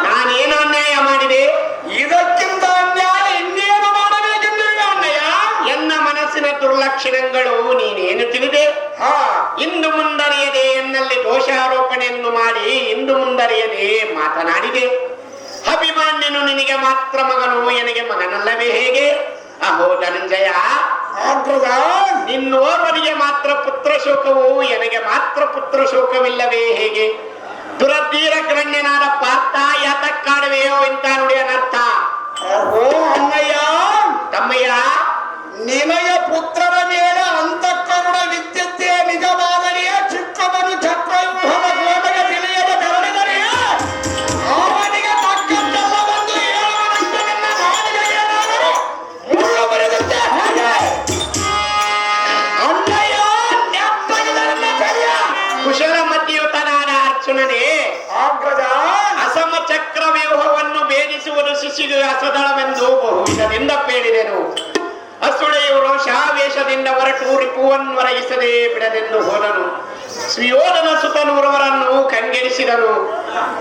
ನಾನೇನು ಅನ್ಯಾಯ ಮಾಡಿದೆ? ಇದಕ್ಕಿಂತ ಅನ್ಯಾಯ ಇನ್ನೇನು ಮಾಡಬೇಕೆಂದಿರುವ ಅಣ್ಣಯ್ಯ? ಎನ್ನ ಮನಸ್ಸಿನ ದುರ್ಲಕ್ಷಣಗಳು ನೀನೇನು ತಿಳಿದೆ? ಇಂದು ಮುಂದರಿಯದೆ ಎನ್ನಲ್ಲಿ ದೋಷಾರೋಪಣೆಯನ್ನು ಮಾಡಿ ಇಂದು ಮುಂದರಿಯದೆ ಮಾತನಾಡಿದೆ. ಅಭಿಮಾನ್ಯನು ನಿನಗೆ ಮಾತ್ರ ಮಗನು, ನನಗೆ ಮಗನಲ್ಲವೇ ಹೇಗೆ? ಅಹೋ ಧನಂಜಯ, ನಿನ್ನೋರ್ವನಿಗೆ ಮಾತ್ರ ಪುತ್ರ ಶೋಕವು, ನನಗೆ ಮಾತ್ರ ಪುತ್ರ ಶೋಕವಿಲ್ಲವೇ ಹೇಗೆ? ದುರಧೀರ ಗ್ರಣ್ಯನಾದ ಪಾರ್ಥ ಯಾತಕ್ಕಾಡುವೆಯೋ ಇಂತ ನುಡಿ ಅನರ್ಥ. ಅಣ್ಣಯ್ಯ, ತಮ್ಮಯ್ಯ, ನಿನಯ ಪುತ್ರರ ಮೇಲೆ ಅಂತಃಕರಣ ವಿದ್ಯುತ್ತೇ ನಿಜವಾದನೆಯ ಚಿಕ್ಕವನು ಚಕ್ರವ್ಯೂಹದ ಗೋಡೆಗೆ ತಿಳಿಯದ ತೆರಳಿದರೆಯ ಅವನಿಗೆ ತಕ್ಕಂತೆಲ್ಲ ಬಂದು ಹೇಳುವನಂತೆ ನಿನ್ನ ನಾಡಿಗೆ ಏನಾದರೂ ಮುಳ್ಳು ಬರೆದಂತೆ ಹಾಗೆ ಅಣ್ಣಯ್ಯ ನೆಪ್ಪಗಿದರನ್ನ ಕರೆಯ. ಕುಶಲ ಮಧ್ಯಯುತನಾದ ಅರ್ಜುನನೇ, ಅಸಮ ಚಕ್ರ ವ್ಯೂಹವನ್ನು ಭೇದಿಸುವುದು ಶಿಶಿಗೆ ಅಸದಳವೆಂದು ಬಹುವಿಧದಿಂದ ಹೇಳಿದೆನು. ಅಸುಳೆಯು ರೋಷಾವೇಶದಿಂದ ಹೊರಟು ರಿಪುವನ್ವರಗಿಸದೆ ಬಿಡದೆಂದು ಹೋದನು. ಸುಯೋಧನ ಸುತನೂರವರನ್ನು ಕಂಗೆಡಿಸಿದನು.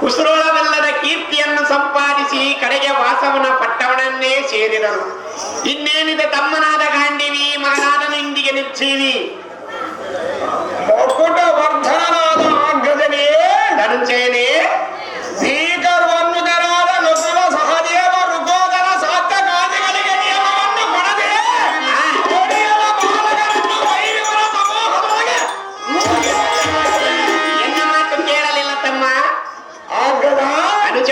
ಕುಸುರೋಳವಲ್ಲದ ಕೀರ್ತಿಯನ್ನು ಸಂಪಾದಿಸಿ ಕಡೆಗೆ ವಾಸವನ ಪಟ್ಟಣವನ್ನೇ ಸೇರಿದನು. ಇನ್ನೇನಿದೆ ತಮ್ಮನಾದ ಗಾಂಡಿವಿ, ಮಗನಾದನು ಇಂದಿಗೆ ನಿಚ್ಚೀವಿ. ಮಕುಟ ವರ್ಧನನಾದ ಅಗ್ರಜನೇ, ಧನುಂಜಯನೇ, ಭೀಕರವನ್ನುಗರಾದ ನಕುಲ ಸಹದೇವ ಋಗೋದರ ಸಾಧ್ಯ ಗಾದಿಗಳಿಗೆ ನಿಯಮವನ್ನು ಕೊಡದೆ ಒಡೆಯದ ಬಾಲಕರನ್ನು ವೈರಿವರ ಸಮೂಹದೊಳಗೆ ಎನ್ನ ಮಾತು ಕೇಳಲಿಲ್ಲ ತಮ್ಮ. ಆಗ್ರದ ಅನುಜ,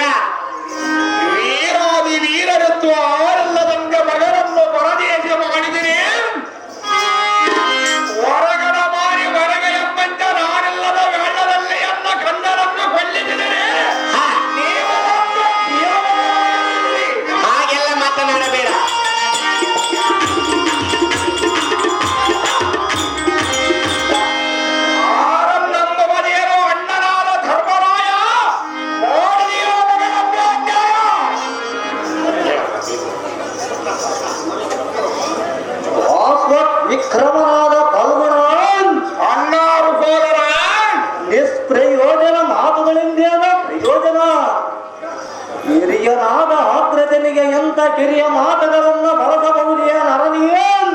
ವೀರಾದಿ ವೀರರತ್ವ ಆರಲ್ಲದಂಗ ಮಗನನ್ನು ಪರದೇಶ ಮಾಡಿದಿರಿ. ಹೊರಗಡ ಮಾರಿ ಹೊರಗೆ ಎಂಬಂತ ನಾನೆಲ್ಲದ ವೇಳದಲ್ಲಿ ಅನ್ನ ಕನ್ನಡನ್ನು ಕೊಲ್ಲಿಸಿದರೆ ಹಾಗೆಲ್ಲ ಮಾತನಾಡಬೇಡ. ಆರನ್ನಂಬುವದೇನೋ ಅಣ್ಣನಾದ ಧರ್ಮರಾಯ ಮಾಡಿದಿರೋ ಮಗನನ್ನು ಅನ್ಯಾಯ. ವಿಕ್ರಮನಾದ ಫಲ್ಗುಣ ಅಣ್ಣಾರು ಸೋದರ ನಿಷ್ಪ್ರಯೋಜನ ಮಾತುಗಳಿಂದೇನ ಪ್ರಯೋಜನ? ಹಿರಿಯನಾದ ಅಗ್ರಜನಿಗೆ ಎಂತ ಕಿರಿಯ ಮಾತುಗಳನ್ನ ಬಳಸಬಹುದೇ ನರನಿಯನ್?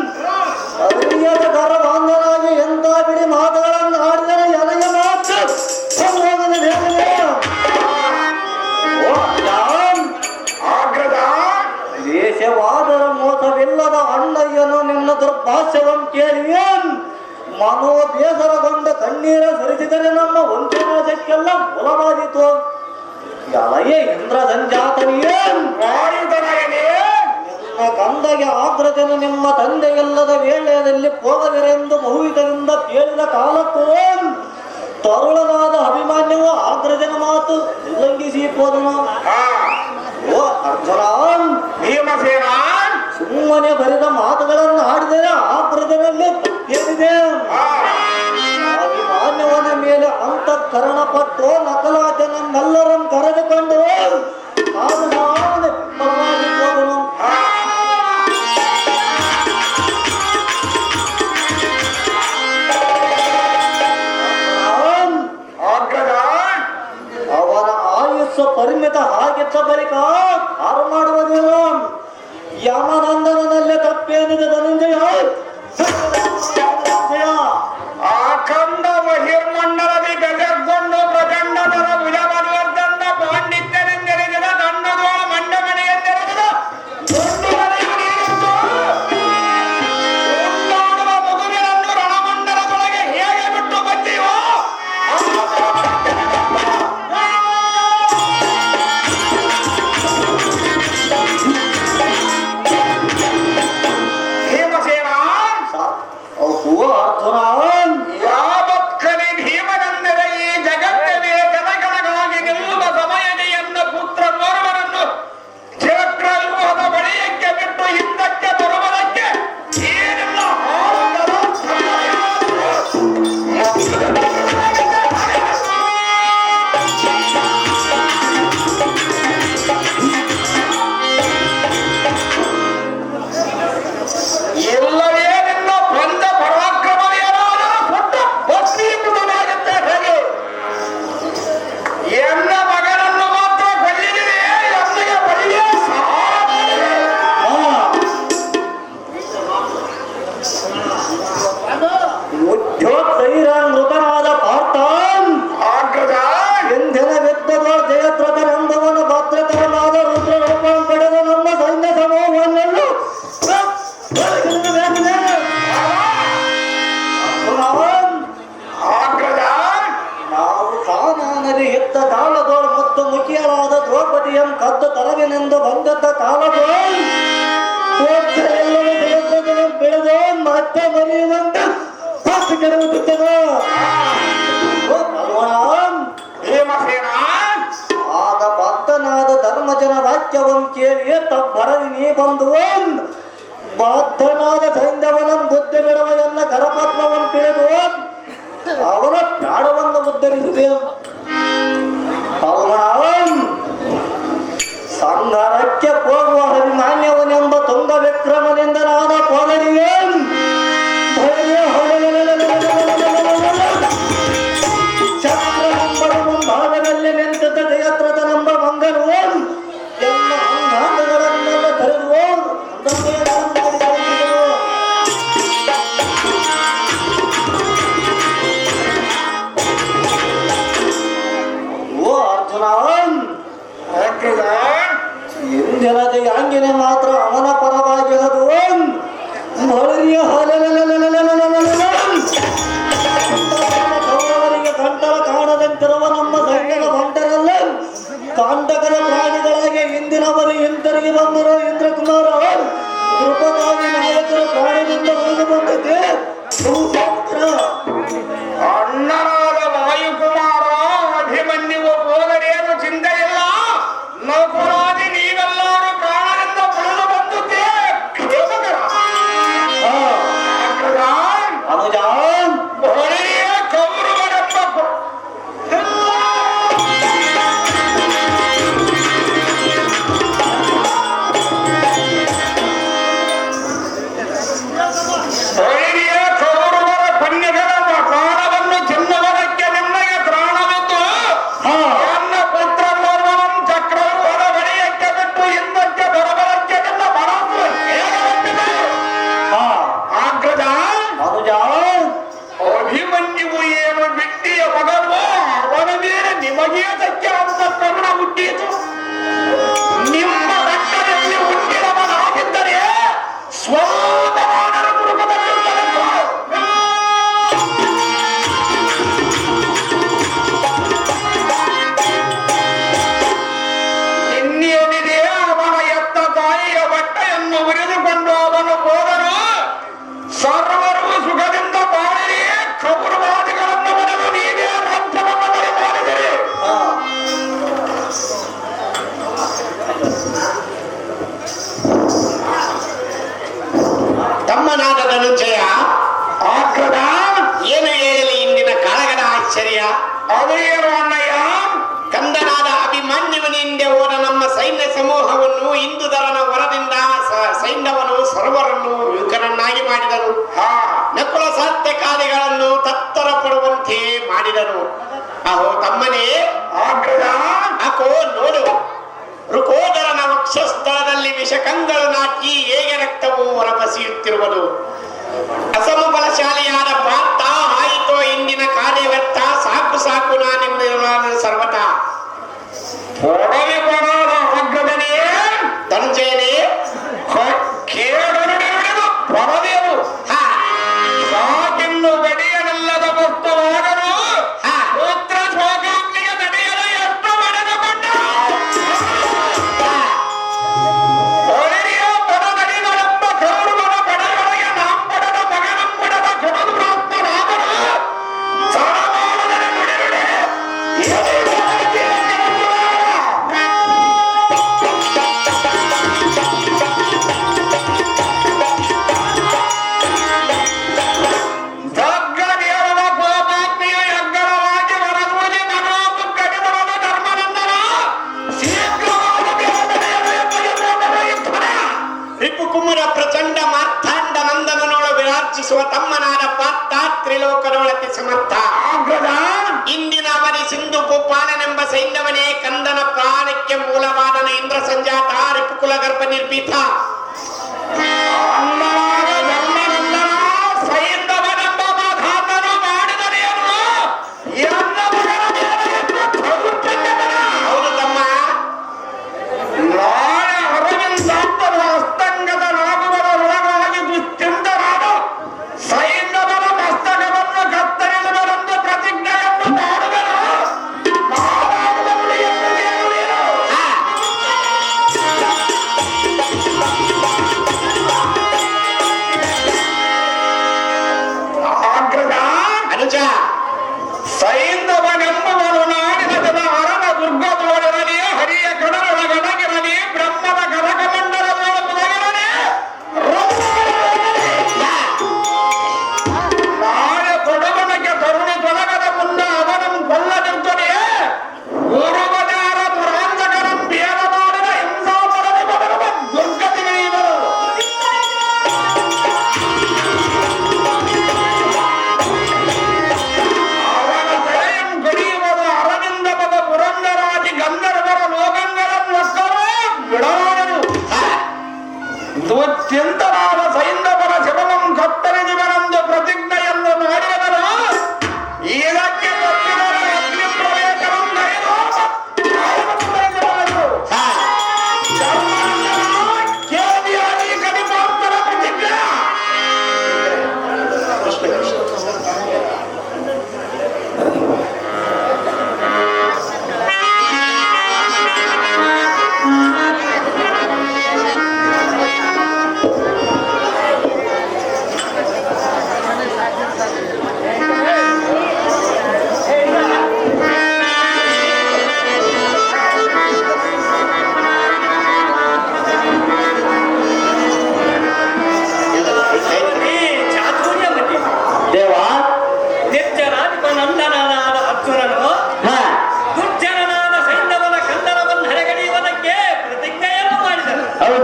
ಹಿರಿಯದ ಗರ್ಭಾಂಧನಾಗಿ ಎಂತ ಬಿಡಿ ಮಾತುಗಳನ್ನು ಆಡಿದರೆ ಎಲೆಯ ಮಾತು ಆಗ್ರದ ದೇಶವಾದರ ಮೋಸವಿಲ್ಲದ ಅಣ್ಣಯ್ಯನು ನಿನ್ನ ದುರ್ಭಾಷ್ಯವನ್ನು ಕೇಳಿಯೇನ್ ಮನೋ ಬೇಸರಗೊಂಡ ಕಣ್ಣೀರ ಸರಿಸಿದರೆ ನಮ್ಮ ವಂಶನಾಶಕ್ಕೆಲ್ಲ ಮೂಲವಾದೀತು. ಎಲೆಯೇ ಇಂದ್ರ ಸಂಜಾತನಿಯೇನ್ ನಿನ್ನ ಕಂದಗೆ ಆಗ್ರಜನು ನಿಮ್ಮ ತಂದೆಯಲ್ಲದ ವೇಳೆಯಲ್ಲಿ ಹೋಗದಿರೆಂದು ಬಹುವಿಧರಿಂದ ಕೇಳಿದ ಕಾಲಕ್ಕೂ ತರುಳನಾದ ಅಭಿಮಾನ್ಯವು ಆಗ್ರಜನ ಮಾತು ಉಲ್ಲಂಘಿಸಿ ಹೋದನು. ಓ ಅರ್ಜುನ, ಭೀಮಸೇನ ಸುಮ್ಮನೆ ಬರೆದ ಮಾತುಗಳನ್ನು ಆಡಿದರೆ ಆಗ್ರಜನಲ್ಲಿ ತಪ್ಪೇನಿದೆ? ಅಭಿಮಾನ್ಯವನ ಮೇಲೆ ಅಂತಃಕರಣ ಪಟ್ಟು ನಕಲಾಜನನ್ನೆಲ್ಲರನ್ನು ಕರೆದುಕೊಂಡು ಪರವಾಗಿ ಹೋದನು. ಅವನ ಆಯುಸ್ಸು ಪರಿಮಿತ ಆಗಿದ್ದ ಬಳಿಕ ಹಾರು ಮಾಡುವುದೇನು? ಯಮನಂದನಲ್ಲೇ ತಪ್ಪೇನಿದೆ ಧನಂಜಯ? ಅಖಂಡ ಬಹಿರ್ಮಂಡಲದಿ ಗಜಗೊಂಡು ಪ್ರಚಂಡತರ ಭುಜಬಲವರ್ಧನ ಪಾಂಡಿತ್ಯನೆಂದೆರೆದಿದ ದಂಡದೋಳ ಮಂಡಮನೆಯೆಂದೆರೆದಿದ ಉಂಡಾಡುವ ಮಗುವಿನನ್ನು ರಣಮಂಡಲದೊಳಗೆ ಹೇಗೆ ಬಿಟ್ಟು ಬಂದೀವೋ ಭೀಮಸೇನ ಅರ್ಜುನ, ಯಾವತ್ ಕಲಿ ಭೀಮನೆಂದರೆ ಈ ಜಗತ್ತವೇ ಜನಗಣಗಾಗಿ ದ್ರೌಪದಿಯಂ ಕದ್ದು ತರವಿನೆಂದು ಬಂದದ್ದ ಕಾಲವು ಎಲ್ಲವೂ ಬೆಳೆದು ಮತ್ತೆ ಮರೆಯುವಂತೆ ಕೆಡುತ್ತದೆ. ಆಗ ಭಕ್ತನಾದ ಧರ್ಮಜನ ವಾಕ್ಯವನ್ನು ಕೇಳಿ ತಬ್ಬರದಿ ನೀ ಬಂದು ಬದ್ಧನಾದ ಸೈಂಧವನ ಬುದ್ಧಿ ಬಿಡುವ ಎಲ್ಲ ಕರಪತ್ಮವನ್ನು ತಿಳಿದು ಅವನ ಪ್ರಾಣವನ್ನು ಉದ್ಧರಿಸಿದೆ. ಸಂಹಾರಕ್ಕೆ ಹೋಗುವ ಅಭಿಮಾನ್ಯವನೆಂಬ ತುಂಗ ವಿಕ್ರಮನಿಂದ ನಾದ ಪೋದರಿಗೆ ಚಕ್ರನಂಬರ ಮುಂಭಾಗದಲ್ಲಿ ನಿಂತಿದ್ದ ಜಯತ್ರತನೆಂಬ ಮಂಗನು ಎಲ್ಲ ಅಂಗಾಂಗಗಳನ್ನೆಲ್ಲ ತೆರೆದು ಇಂದಿನದ ಯಾಂಗಿನ ಮಾತ್ರ ಅವನ ಪರವಾಗಿ ಅದು ಕೌರವರಿಗೆ ಕಂಠಲ ಕಾಣದಂತಿರುವ ನಮ್ಮ ಸೈನ್ಯದ ಬಂಟರಲ್ಲ ಕಾಂಡಕದ ಪ್ರಾಣಿಗಳಾಗಿ ಇಂದಿನವರು ಹಿಂತಿರುಗಿ ಬಂದರು. ಇಂದ್ರಕುಮಾರ ದ್ರುಪದಾದಿ ನಾಯಕರ ಪ್ರಾಣಿಯಿಂದ ಉಳಿದು ಬಂದಿದೆ. ಅಣ್ಣನಾದ ವಾಯುಕುಮಾರ ಅಭಿಮನ್ಯುವು ಹೋದರೇನು ಚಿಂತೆ ಇಲ್ಲ. ನೌಕರಾದಿ ನೀವೆಲ್ಲರೂ ಪ್ರಾಣದಿಂದ ಉಳಿದು ಬಂದುತ್ತೆ. ಅನುಜ ಕೌರವರೆಂಬ ಕೌರವರ ಕನ್ಯೆಗಳ ಪ್ರಾಣವನ್ನು ತಿನ್ನುವುದಕ್ಕೆ ನಿಮಗೆ ಪ್ರಾಣವಿದ್ದು ನನ್ನ ಪುತ್ರನೋರ್ವಂ ಚಕ್ರವು ಹೊರ ಬಳಿಯಕ್ಕೆ ಬಿಟ್ಟು ಹಿಂದಕ್ಕೆ ಬರಬರಕ್ಕೆ ನಿನ್ನ ಮನಸ್ಸು ಹೇಗೆ ಆಗ್ರದ ಅನುಜ ಅಭಿಮನ್ಯುವು ಏನು ಬಿಟ್ಟಿಯ ಮಗನು ಅವನ ಮೇಲೆ ನಿಮಗೆ ಸತ್ಯ ಅಂತ ಕರುಣ ಹುಟ್ಟಿತು. ನಿಮ್ಮ ರಕ್ತದಲ್ಲಿ ಹುಟ್ಟಿದವನಾಗಿದ್ದರೆ ಸ್ವರೂಪವಾದರ ದುರ್ಗದಲ್ಲಿ ಇನ್ನೇನಿದೆ ಅವನ ಎತ್ತ ತಾಯಿಯ ಬಟ್ಟೆಯನ್ನು ಉರಿದುಕೊಂಡು ಅವನು ಹೋದನು. ಸರ್ವರು ಸುಖದಿಂದ ಬಾಳಿರಿ. ಕೌರವಾದಿಗಳನ್ನು ಬರೆದು ನೀವೇ ರಾಜ್ಯವನ್ನು ಮಾಡಿದಿರಿ. ತಮ್ಮನಾದ ಧನುಂಜಯ ಆಗ್ರದ ಏನು ಹೇಳಲಿ ಇಂದಿನ ಕಾಳಗದ ಆಶ್ಚರ್ಯ. ಅದೇನು ಅಣ್ಣಯ್ಯ? ಕಂದನಾದ ಅಭಿಮನ್ಯುವಿನಿಂದ ಹೋದ ನಮ್ಮ ಸೈನ್ಯ ಸಮೂಹವನ್ನು ಇಂದುಧರನ ವರದಿಂದ ಸೈನ್ಯವನ್ನು ಸರ್ವರನ್ನು ಯುವಕರನ್ನಾಗಿ ಮಾಡಿದನು. ನಕುಲ ಸತ್ಯಕಾದಿಗಳನ್ನು ತತ್ತರ ಪಡುವಂತೆ ಮಾಡಿದನು. ಅಹೋ ತಮ್ಮನೇ ಆಗ್ರದ ಅಕೋ ನೋಡು, ಋಕೋದರನ ವಕ್ಷಸ್ಥಳದಲ್ಲಿ ವಿಷಕಂಗಳು ನಾಟಿ ಹೇಗೆ ರಕ್ತವು ಹೊರಬಸಿಯುತ್ತಿರುವುದು. ಅಸಮಬಲಶಾಲಿಯಾದ ಪಾರ್ಥ ಆಯಿತೋ ಇಂದಿನ ಕಾರ್ಯವ್ಯರ್ಥ. ಸಾಕು ಸಾಕು ನಾನೆಂಬ ಸರ್ವತ ಹೊಡವೆ ಬರೋದ ಅಗ್ರದನೇ ಧನುಂಜಯನೇ ಕೇಳಲು ಹೊರದೇವು ಸಾಕೆಂದು ಗಡಿಯನಲ್ಲದ ವಸ್ತುವಾಗಲು ಪುತ್ರ ಶೋಕಾಗ್ನಿಗೆ ನಡೆಯಲು ಎಷ್ಟು ಮಡಗಕೊಂಡ ಹೊಳೆಯ ಪದದಡಿಗಳೆಂಬ ಕೌರವನ ಪಡೆಗಳಿಗೆ ನಾಂ ಪಡೆದ ಮಗನಂ ಪಡೆದ ಕೊಡದು ಪ್ರಾಪ್ತರಾದರು. ಸರಮಾನದಲ್ಲಿ ನುಡಿರುಡೆ ರಿಪುಕುಮಾರ ಪ್ರಚಂಡ ಮಾರ್ಥಾಂಡ ನಂದನನೊಳ ವಿರಾಜಿಸುವ ತಮ್ಮನಾದ ಪಾರ್ಥ ತ್ರಿಲೋಕದೊಳಕ್ಕೆ ಸಮರ್ಥ. ಇಂದಿನ ಅವನಿ ಸಿಂಧು ಭೂಪಾಲನೆಂಬ ಸೈನ್ಯವನೇ ಕಂದನ ಪ್ರಾಣಕ್ಕೆ ಮೂಲವಾದನ ಇಂದ್ರ ಸಂಜಾತ ರಿಪುಕುಲ ಗರ್ಭ ನಿರ್ಭೀತ. ಹೌದು ತಮ್ಮ, ನಾಳೆ ಅರವಿಂದಾಂತರ ಹಸ್ತಂಗದ ನಾಗುಗಳ ಒಳಗಾಗಿ ದುಶ್ಚಿಂತರಾದ ಸೈನ್ಯದ ಮಸ್ತಕವನ್ನು ಕತ್ತರಿಸುವರೆಂದು ಪ್ರತಿಜ್ಞೆಯನ್ನು ಮಾಡುವರು.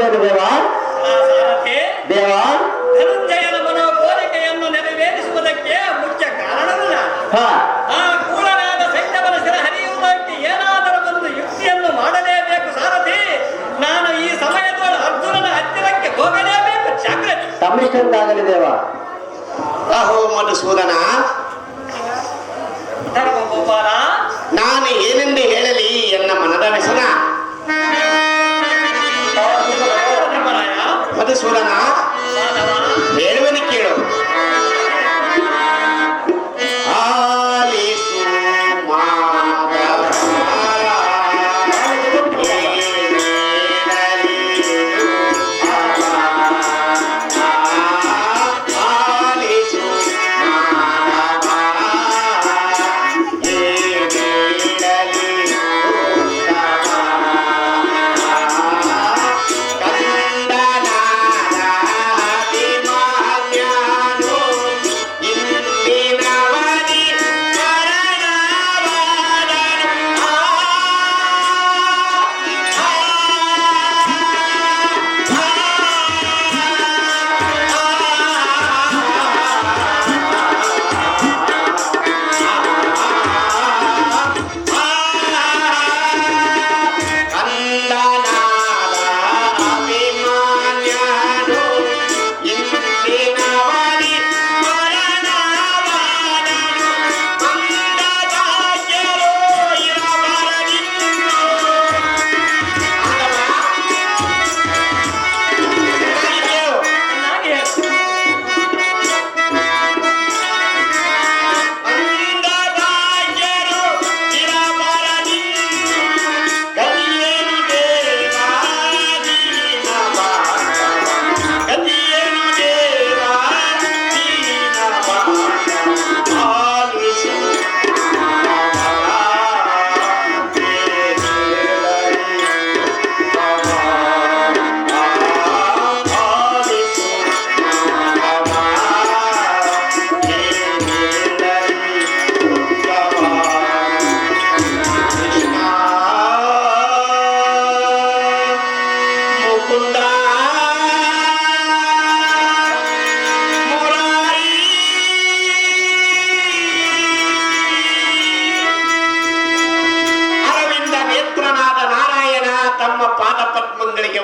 ಮಾಡುವುದೇನು ದೇವ? ಸಾರಥಿ, ದೇವ ಧನುಂಜಯನ ಮನೋ ಕೋರಿಕೆಯನ್ನು ನೆರವೇರಿಸುವುದಕ್ಕೆ ಮುಖ್ಯ ಕಾರಣವಿಲ್ಲ. ಹಾ ಆ ಕೂಳನಾದ ಸೈನ್ಯವನ ಸಿರ ಹರಿಯುವುದಕ್ಕೆ ಏನಾದರೂ ಒಂದು ಯುಕ್ತಿಯನ್ನು ಮಾಡಲೇಬೇಕು ಸಾರಥಿ. ನಾನು ಈ ಸಮಯದೊಳ ಅರ್ಜುನನ ಹತ್ತಿರಕ್ಕೆ ಹೋಗಲೇಬೇಕು. ಜಾಗ್ರತೆ. ತಮ್ಮಿಷ್ಟಂತಾಗಲಿ ದೇವ. ಅಹೋ ಮಧುಸೂದನ, ಧರ್ಮಗೋಪಾಲ, ನಾನು ಏನೆಂದು ಹೇಳಲಿ ಎನ್ನ ಮನದ ವ್ಯಸನ. ಧರ್ಮರಾಯ, ಮಧುಸೂದನ, ಮಾಧವ, ಹೇಳುವನು ಕೇಳು. ಆಲಿಸು ಮಾಧವ, ಆಲಿಸು ಮಾಧವ,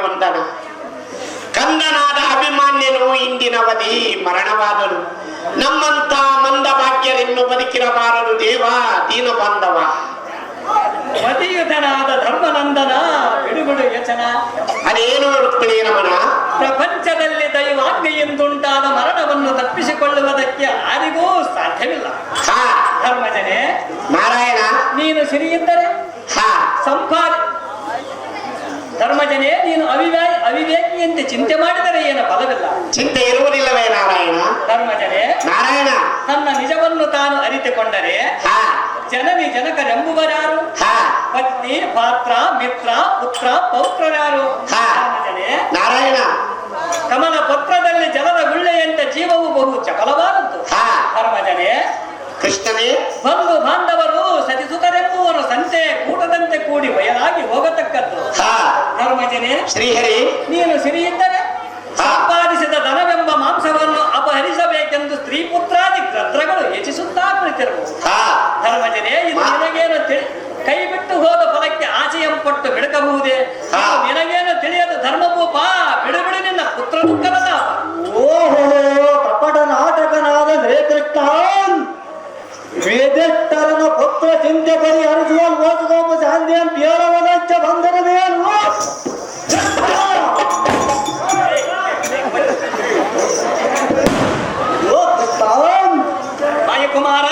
ವಂದನ. ಕಂದನಾದ ಅಭಿಮಾನ್ಯನು ಇಂದಿನವಧಿ ಮರಣವಾದನು. ನಮ್ಮಂತ ಮಂದ ಭಾಗ್ಯರಿನ್ನು ಬದುಕಿರಬಾರದು ದೇವ ದೀನ ಬಾಂಧವ. ಮತಿಯುತನಾದ ಧರ್ಮನಂದನ ಬಿಡುಬಿಡು ಯಚನ. ಅದೇನು ರುಕ್ಮಿಣಿ ರಮಣ? ಪ್ರಪಂಚದಲ್ಲಿ ದೈವಾಜ್ಞೆಯಿಂದುಂಟಾದ ಮರಣವನ್ನು ತಪ್ಪಿಸಿಕೊಳ್ಳುವುದಕ್ಕೆ ಯಾರಿಗೂ ಸಾಧ್ಯವಿಲ್ಲ. ಹಾ ಧರ್ಮಜನೆ, ನಾರಾಯಣ, ನೀನು ಸಿರಿಯಿದ್ದರೆ ಹಾ ಧರ್ಮಜನೆ, ನೀನು ಅವಿವೇಕಿಯಂತೆ ಚಿಂತೆ ಮಾಡಿದರೆ ಏನು ಫಲವಿಲ್ಲ. ಚಿಂತೆ ಇರುವುದಿಲ್ಲವೇ ನಾರಾಯಣ? ಧರ್ಮಜನೆ, ನಾರಾಯಣ, ತನ್ನ ನಿಜವನ್ನು ತಾನು ಅರಿತುಕೊಂಡರೆ ಹಾ ಜನನಿ ಜನಕರೆಂಬುವರಾರು? ಪತ್ನಿ, ಪಾತ್ರ, ಮಿತ್ರ, ಪುತ್ರ, ಪೌತ್ರರಾರು? ಹಾ ಧರ್ಮಜನೆ, ನಾರಾಯಣ, ಕಮಲ ಪತ್ರದಲ್ಲಿ ಜಲದ ಗುಳ್ಳೆಯಂತೆ ಜೀವವು ಬಹು ಚಪಲವಾದದ್ದು. ಹಾ ಧರ್ಮಜನೆ, ಕೃಷ್ಣನೇ, ಬಂಧು ಬಾಂಧವರು ಸತಿಸುತರೆಂಬುವರು ಸಂತೆ ಕೂಟದಂತೆ ಕೂಡಿ ಬಯಲಾಗಿ ಹೋಗತಕ್ಕದ್ದು. ಹಾ ಧರ್ಮಜನೆ, ಶ್ರೀಹರಿ, ನೀನು ಸಿರಿಯಿದ್ದರೆ ಸಂಪಾದಿಸಿದ ಧನವೆಂಬ ಮಾಂಸವನ್ನು ಅಪಹರಿಸಬೇಕೆಂದು ಸ್ತ್ರೀ ಪುತ್ರಾದಿ ಗ್ರದ್ರಗಳು ಹೆಚ್ಚಿಸುತ್ತಾ ಕುಳಿತಿರಬಹುದು. ಧರ್ಮಜನೆ, ಇದು ನಿನಗೇನು ಕೈ ಬಿಟ್ಟು ಹೋದ ಫಲಕ್ಕೆ ಆಸೆಯಂಪಟ್ಟು ಬಿಡಕಬಹುದೇ? ನಿನಗೇನು ತಿಳಿಯದ ಧರ್ಮಭೂಪ, ಬಿಡುಬಿಡು ನಿನ್ನ ಪುತ್ರ ದುಃಖದ ತಾಪ. ಓಹೋ, ಕಪಟ ನಾಟಕನಾದ ಶ್ರೀಕೃಷ್ಣ ವೇದೆಟ್ಟರನ ಪುತ್ರ ಚಿಂತೆ ಪರಿಹರಿಸುವ ಮೋಸಗೋಪ ಶಾಂತಿಯ ಪೇರವದಚ್ಚ ಬಂಧನವೇನು? ವಾಯುಕುಮಾರ,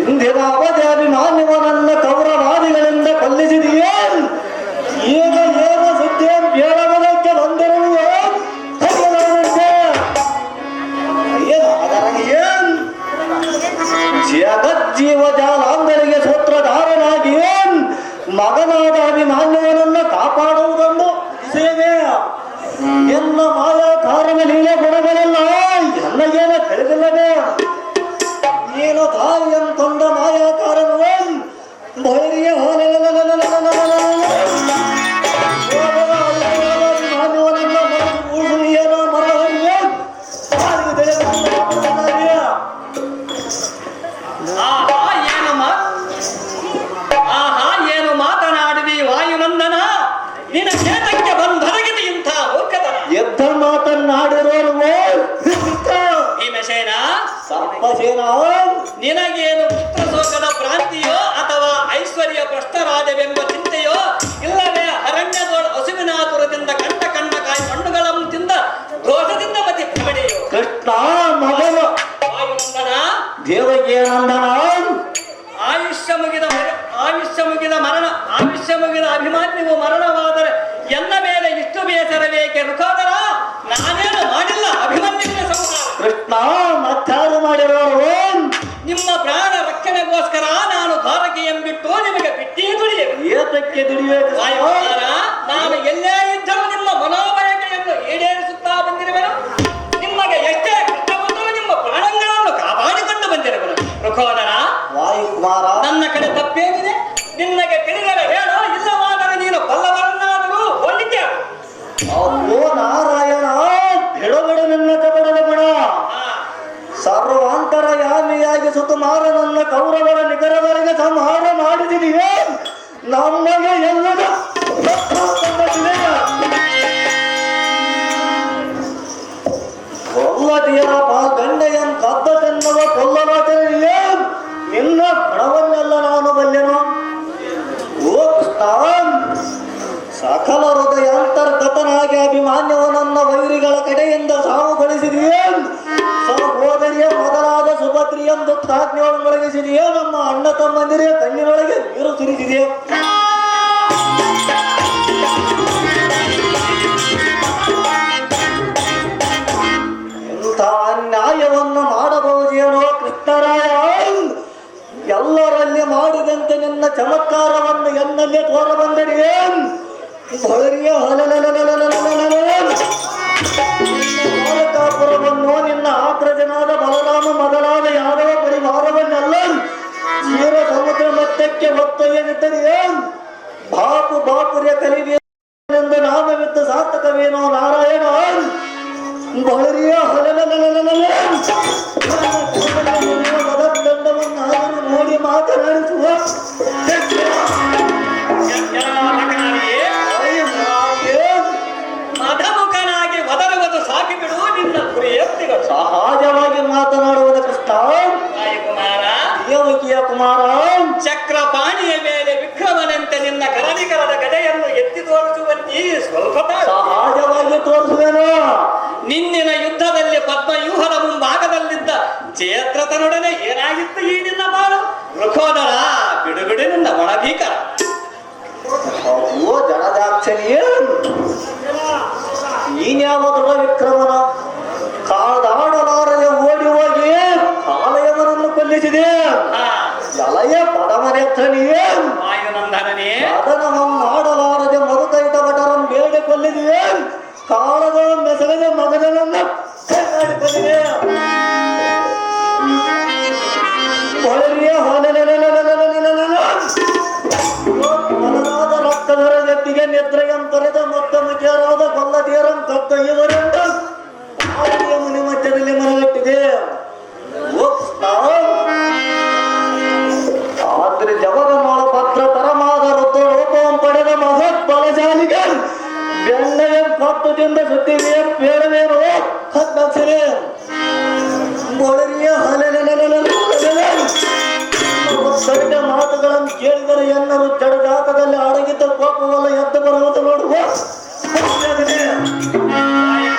ಇಂದಿನ ಅವಧಿಯಲ್ಲಿ ಮಾನ್ಯವನನ್ನ ಕೌರವಾದಿಗಳಿಂದ ಕೊಲ್ಲಿಸಿದೆಯೇ? ಈಗ ಏನು ಸುದ್ದಿ ಪೇರವದಕ್ಕೆ ಬಂದಿರುವೆ? ಜಗಜ್ಜೀವ ಜಾಲಾಂಧರಿಗೆ ಸೂತ್ರಧಾರನಾಗಿ ಮಗನಾದ ಅಭಿಮಾನ್ಯವನನ್ನ ಕಾಪಾಡುವುದೊಂದು ಸೇವೆ. ಎಲ್ಲ ಮಾಯಾಕಾರನ ಲೀಲೆ ಗುಣಗಳೆಲ್ಲ ಎಲ್ಲಗೇನ ತಿಳಿದಿಲ್ಲವೇ? ಏನು ತಾಯಿ ಅಂತಂದ ಮಾಯಾಕಾರನು ಭೈರಿಯ ನಿನ್ನ ಚೇತಕ್ಕೆ ಬಂದೊರಗಿದೆ ಇಂಥ ಮೂರ್ಖತನ. ಯುದ್ಧ ಮಾತನ್ನಾಡಿರೋರು ಭೀಮಸೇನ, ಸರ್ಪಸೇನ, ನಿನಗೇನು ಪುತ್ರ ಶೋಕದ ಭ್ರಾಂತಿಯೋ ಅಥವಾ ಐಶ್ವರ್ಯ ಭ್ರಷ್ಟರಾಜವೆಂಬ ಚಿಂತೆಯೋ, ಇಲ್ಲವೇ ಅರಣ್ಯದೋಳ ಹಸುವಿನಾತುರದಿಂದ ಕಂಡ ಕಾಯಿ ಮಣ್ಣುಗಳನ್ನು ತಿಂದ ದೋಷದಿಂದ ಮತಿ ಭ್ರಮಣೆಯೋ? ಕೃಷ್ಣ ಮಗನ ವಾಯುನಂದನ, ದೇವಕೀನಂದನ, ಆಯುಷ್ಯ ಮುಗಿದ ಅಭಿಮಾನ್ಯವು ಮರಣವಾದರೆ ಎನ್ನ ಮೇಲೆ ಇಷ್ಟು ಬೇಸರಬೇಕೆ ಋಖೋದರ? ನಾನೇನು ಮಾಡಿಲ್ಲ ಅಭಿಮನ್ಯುವಿನ ಸಂಹಾರ. ಕೃಷ್ಣ ಮತ್ತಾರು ಮಾಡಿರೋರು ನಿಮ್ಮ ಪ್ರಾಣ ರಕ್ಷಣೆಗೋಸ್ಕರ ನಾನು ದ್ವಾರಕೆಯಂಬಿಟ್ಟು ನಿಮಗೆ ಬಿಟ್ಟೇ ದುಡಿಯಬೇಕು. ಏತಕ್ಕೆ ದುಡಿಯಬೇಕು? ವಾಯುನಂದನ, ನಾನು ಎಲ್ಲೇ ಇದ್ದರೂ ನಿಮ್ಮ ಮನೋಬಯಕೆಯನ್ನು ಈಡೇರಿಸುತ್ತಾ ಬಂದಿರುವೆನು. ನಿಮಗೆ ಎಷ್ಟೇ ಕಷ್ಟ ಬಂದರೂ ನಿಮ್ಮ ಪ್ರಾಣಗಳನ್ನು ಕಾಪಾಡಿಕೊಂಡು ಬಂದಿರುವೆನು. ಋಖೋದರ, ವಾಯುಕುಮಾರ, ನನ್ನ ಕಡೆ ತಪ್ಪೇನಿದೆ? ನಿನ್ನಗೆ ತಿಳಿದರೆ ಹೇಳೋ, ಇಲ್ಲವಾದರೆ ನೀನು ಬಲ್ಲವರನ್ನಾದರೂ ಹೋಲಿಕೆ. ಅಲ್ಲೋ ನಾರಾಯಣ, ಬಿಡಬೇಡ ನನ್ನ ಕಬಡದ ಬಿಡ. ಸರ್ವಾಂತರಯಾಮಿಯಾಗಿ ಸುಕುಮಾರ ನನ್ನ ಕೌರವರ ನಿಖರವರೆಗೆ ಸಂಹಾರ ಮಾಡಿದಿದೆಯೇ? ನಮಗೆ ಎಲ್ಲದ ಕೊಲ್ಲದಿಯರ ಗಂಡೆಯನ್ ಕದ್ದ ತನ್ನವ ಕೊಲ್ಲಲಾದರೆ ನಿನ್ನ ಬಡವನ್ನೆಲ್ಲ ನಾನು ಬಲ್ಲೆನು. ಓ ಕೃಷ್ಣ, ಸಕಲ ಹೃದಯ ಅಂತರ್ಗತನಾಗಿ ಅಭಿಮಾನ್ಯವನನ್ನ ವೈರಿಗಳ ಕಡೆಯಿಂದ ಸಾವುಗೊಳಿಸಿದೆಯೇ? ಸಹೋದರಿಯ ಮೊದಲಾದ ಸುಭದ್ರಿಯಂದು ತಾಜ್ಞೆಯನ್ನು ಒಳಗಿಸಿದೆಯೇ? ನಮ್ಮ ಅಣ್ಣ ತಮ್ಮಂದಿರ ಕಣ್ಣಿನೊಳಗೆ ನೀರು ಸುರಿಸಿದೆಯೇ? ಇಂಥ ಅನ್ಯಾಯವನ್ನು ಮಾಡಬಹುದೇನೋ ಕೃಷ್ಣರಾಯ? ಎಲ್ಲರಲ್ಲಿ ಮಾಡಿದಂತೆ ನಿನ್ನ ಚಮತ್ಕಾರವನ್ನು ಎನ್ನಲ್ಲೇ ತೋರ ಬಂದಡಿಯೇ? ಕಾಪುರವನ್ನು ನಿನ್ನ ಆಕ್ರಜನಾದ ಬಲರಾಮ ಮೊದಲಾದ ಯಾದವ ಪರಿವಾರವನ್ನೆಲ್ಲ ಕ್ಷೀರ ಸಮುದ್ರ ಮಧ್ಯಕ್ಕೆ ಹೊತ್ತೊಯ್ಯನಿದ್ದರಿಯೇ? ಬಾಪುರ್ಯ ಕಲಿವೆಂದು ನಾಮವಿತ್ತು ಸಾರ್ಥಕವೇನೋ ನಾರಾಯಣ? ಬಹರಿಯ ಮದದಂಡವನ್ನಾದರೂ ನೋಡಿ ಮಾತನಾಡಿಸುವ ಮಧಮುಖನಾಗಿ ಒದರುವುದು ಸಾಕಿ ಬಿಡು ನಿನ್ನ ಪ್ರಿಯಪ್ತಿಗಳು. ಸಹಜವಾಗಿ ಮಾತನಾಡುವುದು ಕೃಷ್ಣ. ವಾಯುಕುಮಾರ, ದೇವಕಿಯ ಕುಮಾರ, ಚಕ್ರಪಾಣಿಯ ಮೇಲೆ ವಿಕ್ರಮನಂತೆ ನಿನ್ನ ಕರಣಿಕರದ ಗದೆಯನ್ನು ಎತ್ತಿ ತೋರಿಸುವಂತೆ ಸ್ವಲ್ಪ ಸಹಜವಾಗಿ ತೋರಿಸುವೇನು? ನಿನ್ನಿನ ಯುದ್ಧದಲ್ಲಿ ಪದ್ಮವ್ಯೂಹದ ಮುಂಭಾಗದಲ್ಲಿದ್ದ ಚೇತ್ರತನೊಡನೆ ಏನಾಗಿತ್ತು ಈ ನಿನ್ನ ಬಾಳು? ಋಖೋದರ, ಬಿಡುಬಿಡು ನಿನ್ನ ಒಳಭೀಕರ. ಓ ಜಡದಾಕ್ಷಣಿಯೇ, ನೀನ್ಯಾವದರ ವಿಕ್ರಮನ ಕಾದಾಡಲಾರದೆ ಓಡಿ ಹೋಗಿ ಕಾಲಯವನನ್ನು ಕೊಲ್ಲಿಸಿದೆ. ಎಲೆಯ ಪದಮನೆತ್ತನಿಯೇ, ವಾಯುನಂದನನೇ, ಅದನ ಮಾಡಲಾರದೆ ಮರುಕೈತ ಭಟರನ್ನು ಬೇಡಿ ಕೊಲ್ಲಿದಿವೆ. ಕಾಳದ ಮೆಸಗದ ಮಗನನ್ನ ಮಾಡಿಕೊಂಡಿದೆ. ಹೊಲನಾದ ರಕ್ತಧರ ಜಟ್ಟಿಗೆ ನಿದ್ರೆಯಂತರದ ಮೊತ್ತ ಮುಖ್ಯರಾದ ಕೊಲ್ಲದೇರಂ ಕತ್ತೊಯ್ಯುವರೆಂದ ಮುನಿ ಮಧ್ಯದಲ್ಲಿ ಮನಗಟ್ಟಿದೆ. ಆದ್ರೆ ಜವರನೋಳ ಪತ್ರ ತರಮಾದ ವೃದ್ಧ ರೂಪಂ ಪಡೆದ ಮಹತ್ ಬಲಶಾಲಿಗೆ ಬೆಣ್ಣೆಯ ಪತ್ತದಿಂದ ಸುತ್ತಿವೆ ಬೇಡವೇನು ಹತ್ತಕ್ಷರೆ ಬೋಳರಿಯ ಸರಿದ ಮಾತುಗಳನ್ನು ಕೇಳಿದರೆ ಎನ್ನರು ಜಡಜಾತದಲ್ಲಿ ಅಡಗಿದ್ದ ಕೋಪವಲ್ಲ ಎದ್ದು ಬರುವುದು ನೋಡುವ ಚೆನ್ನಾಗಿ ಹೇಳು.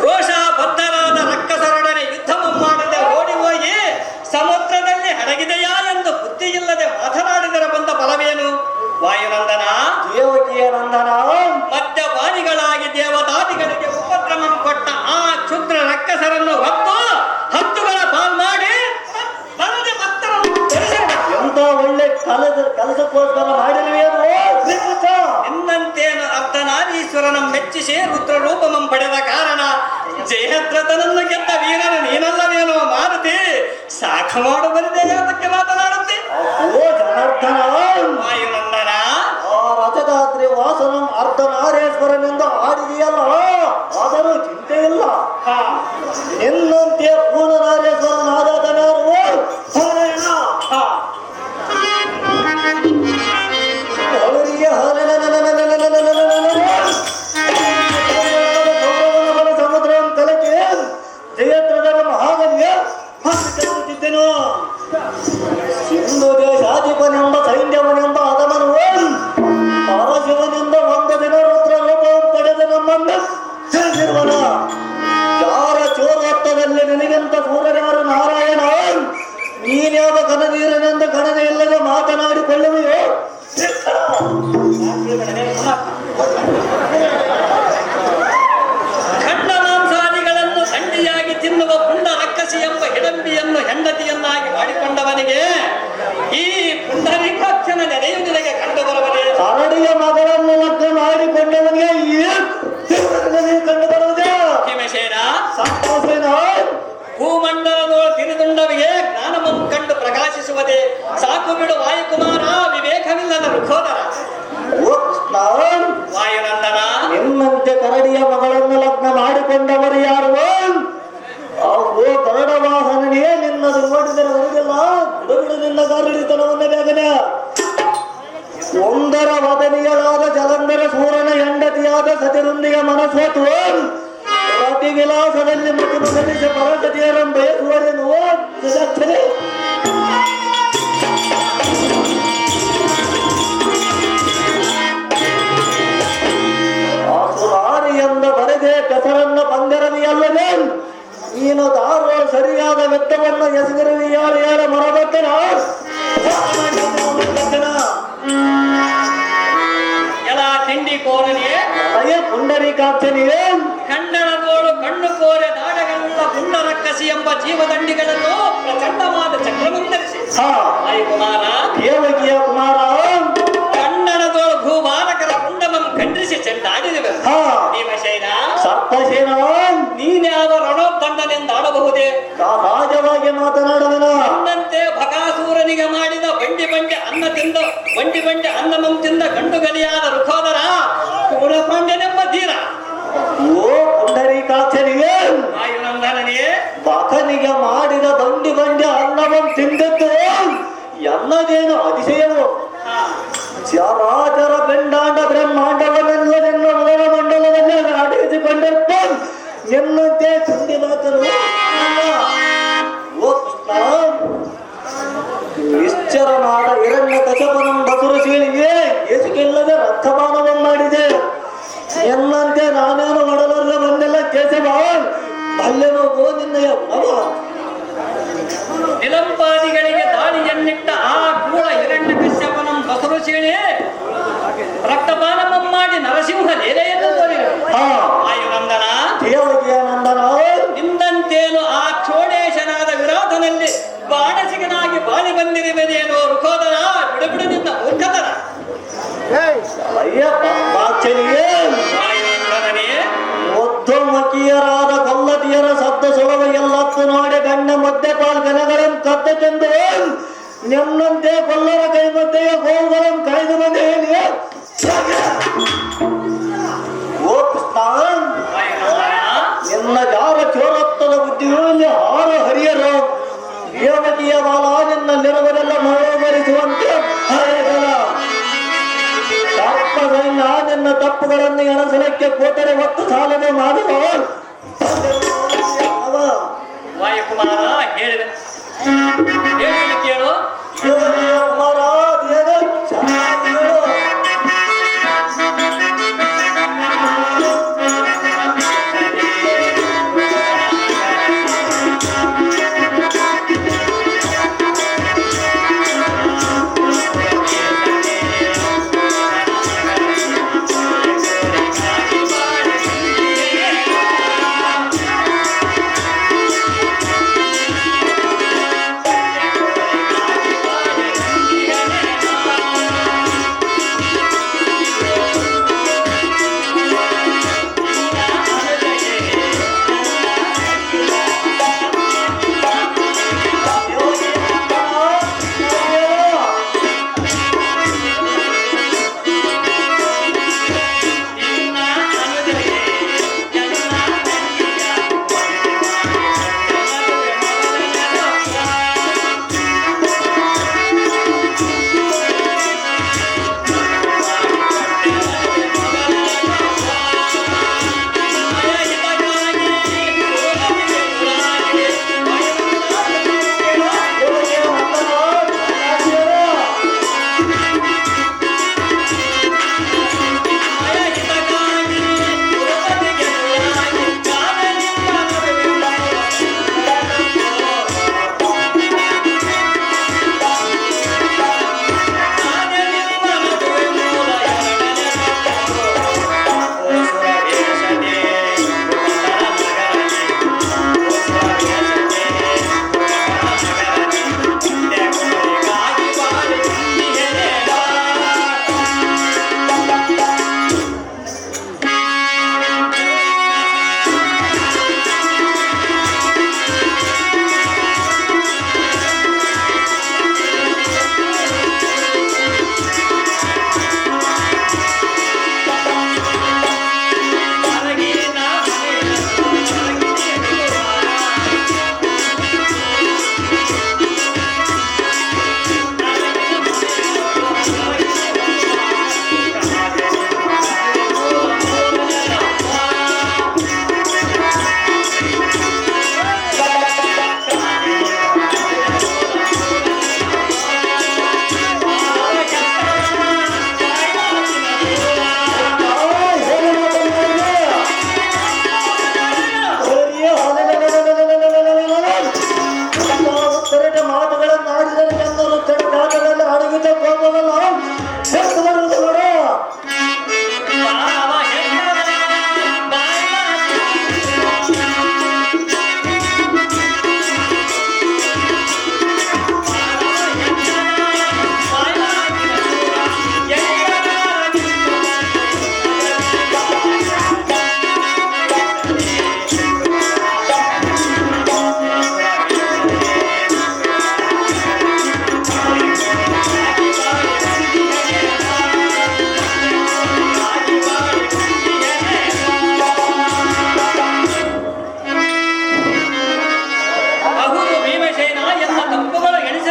ರೋಷ ಬದ್ಧರಾದ ರಕ್ಕಸರೊಡನೆ ಯುದ್ಧ ಮಾಡದೆ ಓಡಿ ಹೋಗಿ ಸಮುದ್ರದಲ್ಲಿ ಹಡಗಿದೆಯಾ ಎಂದು ಬುದ್ಧಿಯಿಲ್ಲದೆ ಮಾತನಾಡಿದರೆ ಬಂದ ಫಲವೇನು? ವಾಯುನಂದನ, ದೇವಕಿಯ ನಂದನ, ಮದ್ಯಪಾನಿಗಳಾಗಿ ದೇವದಾದಿಗಳಿಗೆ ಉಪಕ್ರಮ ಕೊಟ್ಟ ಆ ಕ್ಷುದ್ರ ರಕ್ಕಸರನ್ನು ಹೊತ್ತು ಹತ್ತುಗಳ ಪಾಲ್ ಮಾಡಿ ನನಗೆ ಭಕ್ತರನ್ನು ಧರಿಸಿದ. ಎಂತ ಒಳ್ಳೆ ಕೆಲಸಕ್ಕೋಸ್ಕರ ಮಾಡಿರುವೇನು? ನಿನ್ನಂತೇನು ಅರ್ಧನಾರೀಶ್ವರನ ಮೆಚ್ಚಿಸಿ ರುದ್ರರೂಪಮಂ ಪಡೆದ ಕಾರಣ ಜಯದ್ರಥನನ್ನು ಗೆದ್ದ ವೀರನು ನೀನಲ್ಲವೇನೋ ಮಾರುತಿ ಸಾಕು ಮಾಡು ಬರಿದೆ ಅದಕ್ಕೆ ಮಾತನಾಡುತ್ತೆ. ಓ ಜನಾರ್ದನ, ವಾಯುನಂದನ, ಆ ರಜದಾದ್ರಿ ವಾಸನಂ ಅರ್ಧನಾರೇಶ್ವರನಿಂದ ಆಡಿದೆಯಲ್ಲ, ಆದರೂ ಚಿಂತೆ ಇಲ್ಲ. ನಿನ್ನಂತೆ ಪೂರ್ಣನಾರೇಶ್ವರನಾದವನಾರು ಅವರಿಗೆ ಸಮುದ್ರವನ್ನು ತಲಕ್ಕೆ ಜಯದ್ರಥನ ಮಹಾಗಮ್ಯ ಹಾಕಿದ್ದೆನು. ಸಿಂಧು ದೇಶಾಧಿಪನೆಂಬ ಸೈನ್ಯವನೆಂಬ ಅದಮನು ಪರಶಿವನಿಂದ ಒಂದು ದಿನ ರುದ್ರ ರೂಪವನ್ನು ಪಡೆದ ನಮ್ಮನ್ನು ತಿಳಿಸಿರುವನ. ಯಾರ ಚೋರತ್ವದಲ್ಲಿ ನಿನಗಿಂತ ಸೂರ್ಯನಾರು ನಾರಾಯಣ, ನೀನ್ಯಾವ ಕನವೀರನೆಂದು ಗಣನೆ ಇಲ್ಲದೆ ಮಾತನಾಡಿಕೊಳ್ಳುವೆಯೋ? ಖಂಡ ಮಾಂಸಾದಿಗಳನ್ನು ಖಂಡಿಯಾಗಿ ತಿನ್ನುವ ಪುಂಡ ರಕ್ಕಸಿ ಎಂಬ ಹಿಡಂಬಿಯನ್ನು ಹೆಂಡತಿಯನ್ನಾಗಿ ಮಾಡಿಕೊಂಡವನಿಗೆ ಈ ಪುಂಡರೀಕಾಕ್ಷನ ನೆನೆಯು ನಿನಗೆ ಕಂಡು ಬರುವುದೇ? ಕರಡಿಯ ಮಗಳನ್ನು ಲಗ್ನ ಮಾಡಿಕೊಂಡವನಿಗೆ ಕಂಡು ಬರುವುದೇ? ಹಿಮಶೇನ, ಸಂತೋಷೇನ, ಭೂಮಂಡಲದೋಳು ತಿರುದುಂಡವಿಗೆ ಜ್ಞಾನವನ್ನು ಕಂಡು ಪ್ರಕಾಶಿಸುವುದೇ? ಸಾಕು ಬಿಡು ವಾಯುಕುಮಾರ, ವಿವೇಕವಿಲ್ಲದ ರುಖೋದರ. ವಾಯುನಂದನ, ನಿನ್ನಂತೆ ಕರಡಿಯ ಮಗಳನ್ನು ಲಗ್ನ ಮಾಡಿಕೊಂಡವರು ಯಾರು? ಓ ಕರಡ ವಾಹನನೇ, ನಿನ್ನದು ನೋಡಿದರೆ ಬರುವುದಿಲ್ಲ. ಬಿಡು ನಿನ್ನ ಕರಡಿತನವನ್ನ ಬೇಗನೆ. ಒಂದರ ವದನಿಯಲಾದ ಜಲಂಧರ ಸೂರನ ಹೆಂಡತಿಯಾದ ಸತಿರೊಂದಿಗೆ ಮನಸ್ಸೋತು ಅತಿ ವಿಲಾಸದಲ್ಲಿ ಮುಖ ಸಲ್ಲಿಸಿ ಪರಸತಿಯರನ್ನು ಬಯಸುವರೆನು ಸುಲಕ್ಷಣೆ. ಸುರಾರಿ ಎಂದ ಬರೆದೆ ಕೆಸರನ್ನ ಪಂಜರವಿಯಲ್ಲದೆ ನೀನು ದಾರುವ ಸರಿಯಾದ ವೆತ್ತವನ್ನು ಎಸಗಿರುವಿಯಾಳು ಯಾರ ಮರಬತ್ತನ ಎಲ್ಲ ತಿಂಡಿ ಕೋರನೆ ಅಯ್ಯ ಪುಂಡರೀಕಾಕ್ಷನಿಗೆ ಖಂಡನದೋಳು ಕಣ್ಣು ಕೋರೆ ದಾಡಗಳುಳ್ಳ ಪುಂಡ ರಕ್ಕಸಿ ಎಂಬ ಜೀವದಂಡಿಗಳನ್ನು ಪ್ರಚಂಡವಾದ ಚಕ್ರಮಂತರಿಸಿ ವಾಯುಕುಮಾರ, ದೇವಕಿಯ ಕುಮಾರ, ಕನ್ನಡದೋಳು ಭೂಭಾರಕರ ಪುಂಡಮಂ ಖಂಡಿಸಿ ಚೆಂಡಾಡಿದೆವು. ಭೀಮಸೇನ, ಸಪ್ತಸೇನ, ನೀನ್ಯಾವ ರಣೋತ್ತಂಡನೆಂದು ಆಡಬಹುದೇ? ಸಹಜವಾಗಿ ಮಾತನಾಡುವನ. ನನ್ನಂತೆ ಭಕಾಸೂರನಿಗೆ ಮಾಡಿದ ಬಂಡಿ ಬಂಡಿ ಅನ್ನಮಂ ತಿಂದ ಗಂಡು ಗಲಿಯಾದ ರುಖೋದರ ಕೂಡಪಾಂಡ್ಯನೆಂಬ ಧೀರ. ಓ ಪುಂಡರೀಕಾಕ್ಷನಿಗೆ ವಾಯುನಂದನನೇ, ಬಕನಿಗೆ ಮಾಡಿದ ಬಂಡಿ ಅನ್ನವನ್ನು ತಿಂದದ್ದು ಎನ್ನದೇನು ಅತಿಶಯವು. ಚರಾಚರ ಬೆಂಡಾಂಡ ಬ್ರಹ್ಮಾಂಡವನ್ನೆಲ್ಲದೆಲ್ಲ ಮೊದಲ ಮಂಡಲದಲ್ಲಿ ಅಡಗಿಸಿಕೊಂಡಿರ್ತ ನಿನ್ನಂತೆ ತಿಂಡಿ ಮಾತರು. ಓ ಕೃಷ್ಣ, ನಿಶ್ಚರನಾದ ಹಿರಣ್ಯ ಕಶಪನಂ ಬಸುರು ಸೀಳಿಗೆ ಏಸಿಗೆಲ್ಲದೆ ರಕ್ತಪಾನವನ್ನು ಮಾಡಿದೆ. ಎನ್ನಂತೆ ನಾನೇನು ಮಾಡಲಾರ ಬಂದೆಲ್ಲ ಕೇಸವ ಬಲ್ಲೆನೋ ಗೋ ನಿನ್ನಯ ನವ. ನಿಲಂಪಾದಿಗಳಿಗೆ ದಾಳಿಯನ್ನಿಟ್ಟ ಆ ಕೂಳ ಹಿರಣ್ಯ ಕಶ್ಯಪನಂ ಬಸರು ಸೀಳಿ ರಕ್ತಪಾನಮಂ ಮಾಡಿ ನರಸಿಂಹ ಲೀಲೆಯನ್ನು ತೋರಿದರು. ವಾಯುನಂದನ, ದೇವಕಿಯ ನಂದನ, ನಿಂದಂತೇನು ಆ ಕ್ಷೋಡೇಶನಾದ ವಿರಾಟನಲ್ಲಿ ಬಾಣಸಿಗನಾಗಿ ಬಾಳಿ ಬಂದಿರುವುದೇನೋ ರುಖೋದರ, ಬಿಡುಬಿಡು ನಿನ್ನ ಮೂರ್ಖತನ. ಅಯ್ಯ ಪಾಪಾಕ್ಷನಿಗೆ ವಾಯುನಂದನನೇ, ಮದ್ದುಮಕಿಯರಾದ ಕೊಲ್ಲತಿಯರ ಸದ್ದ ಸೊಲವ ಎಲ್ಲತ್ತು ನೋಡಿ ಗಣ್ಣ ಮಧ್ಯೆ ಪಾಲ್ ಗಣಗಳನ್ನು ಕದ್ದ ಚೆಂದು ನಿನ್ನಂತೆ ಕೊಲ್ಲರ ಕೈ ಮಧ್ಯೆಯ ಗೋವುಗಳನ್ನು ಕಾಯ್ದು ಬಂದ ಹೇಳಿ. ಓ ಕೃಷ್ಣ, ನಿನ್ನ ಜಾರ ಚೋರತ್ವದ ಬುದ್ಧಿಗಳಲ್ಲಿ ಹಾರ ಹರಿಯರು ದೇವಕಿಯ ಬಾಲ ನಿನ್ನಲ್ಲಿರುವರೆಲ್ಲ ಮರಿಸುವಂತೆ ಹರೆಯದಲ್ಲ. ಸೈನ್ಯ ನಿನ್ನ ತಪ್ಪುಗಳನ್ನು ಎಣಸಲಕ್ಕೆ ಕೂತರೆ ಹೊತ್ತು ಸಾಲನೆ ಮಾಡುವ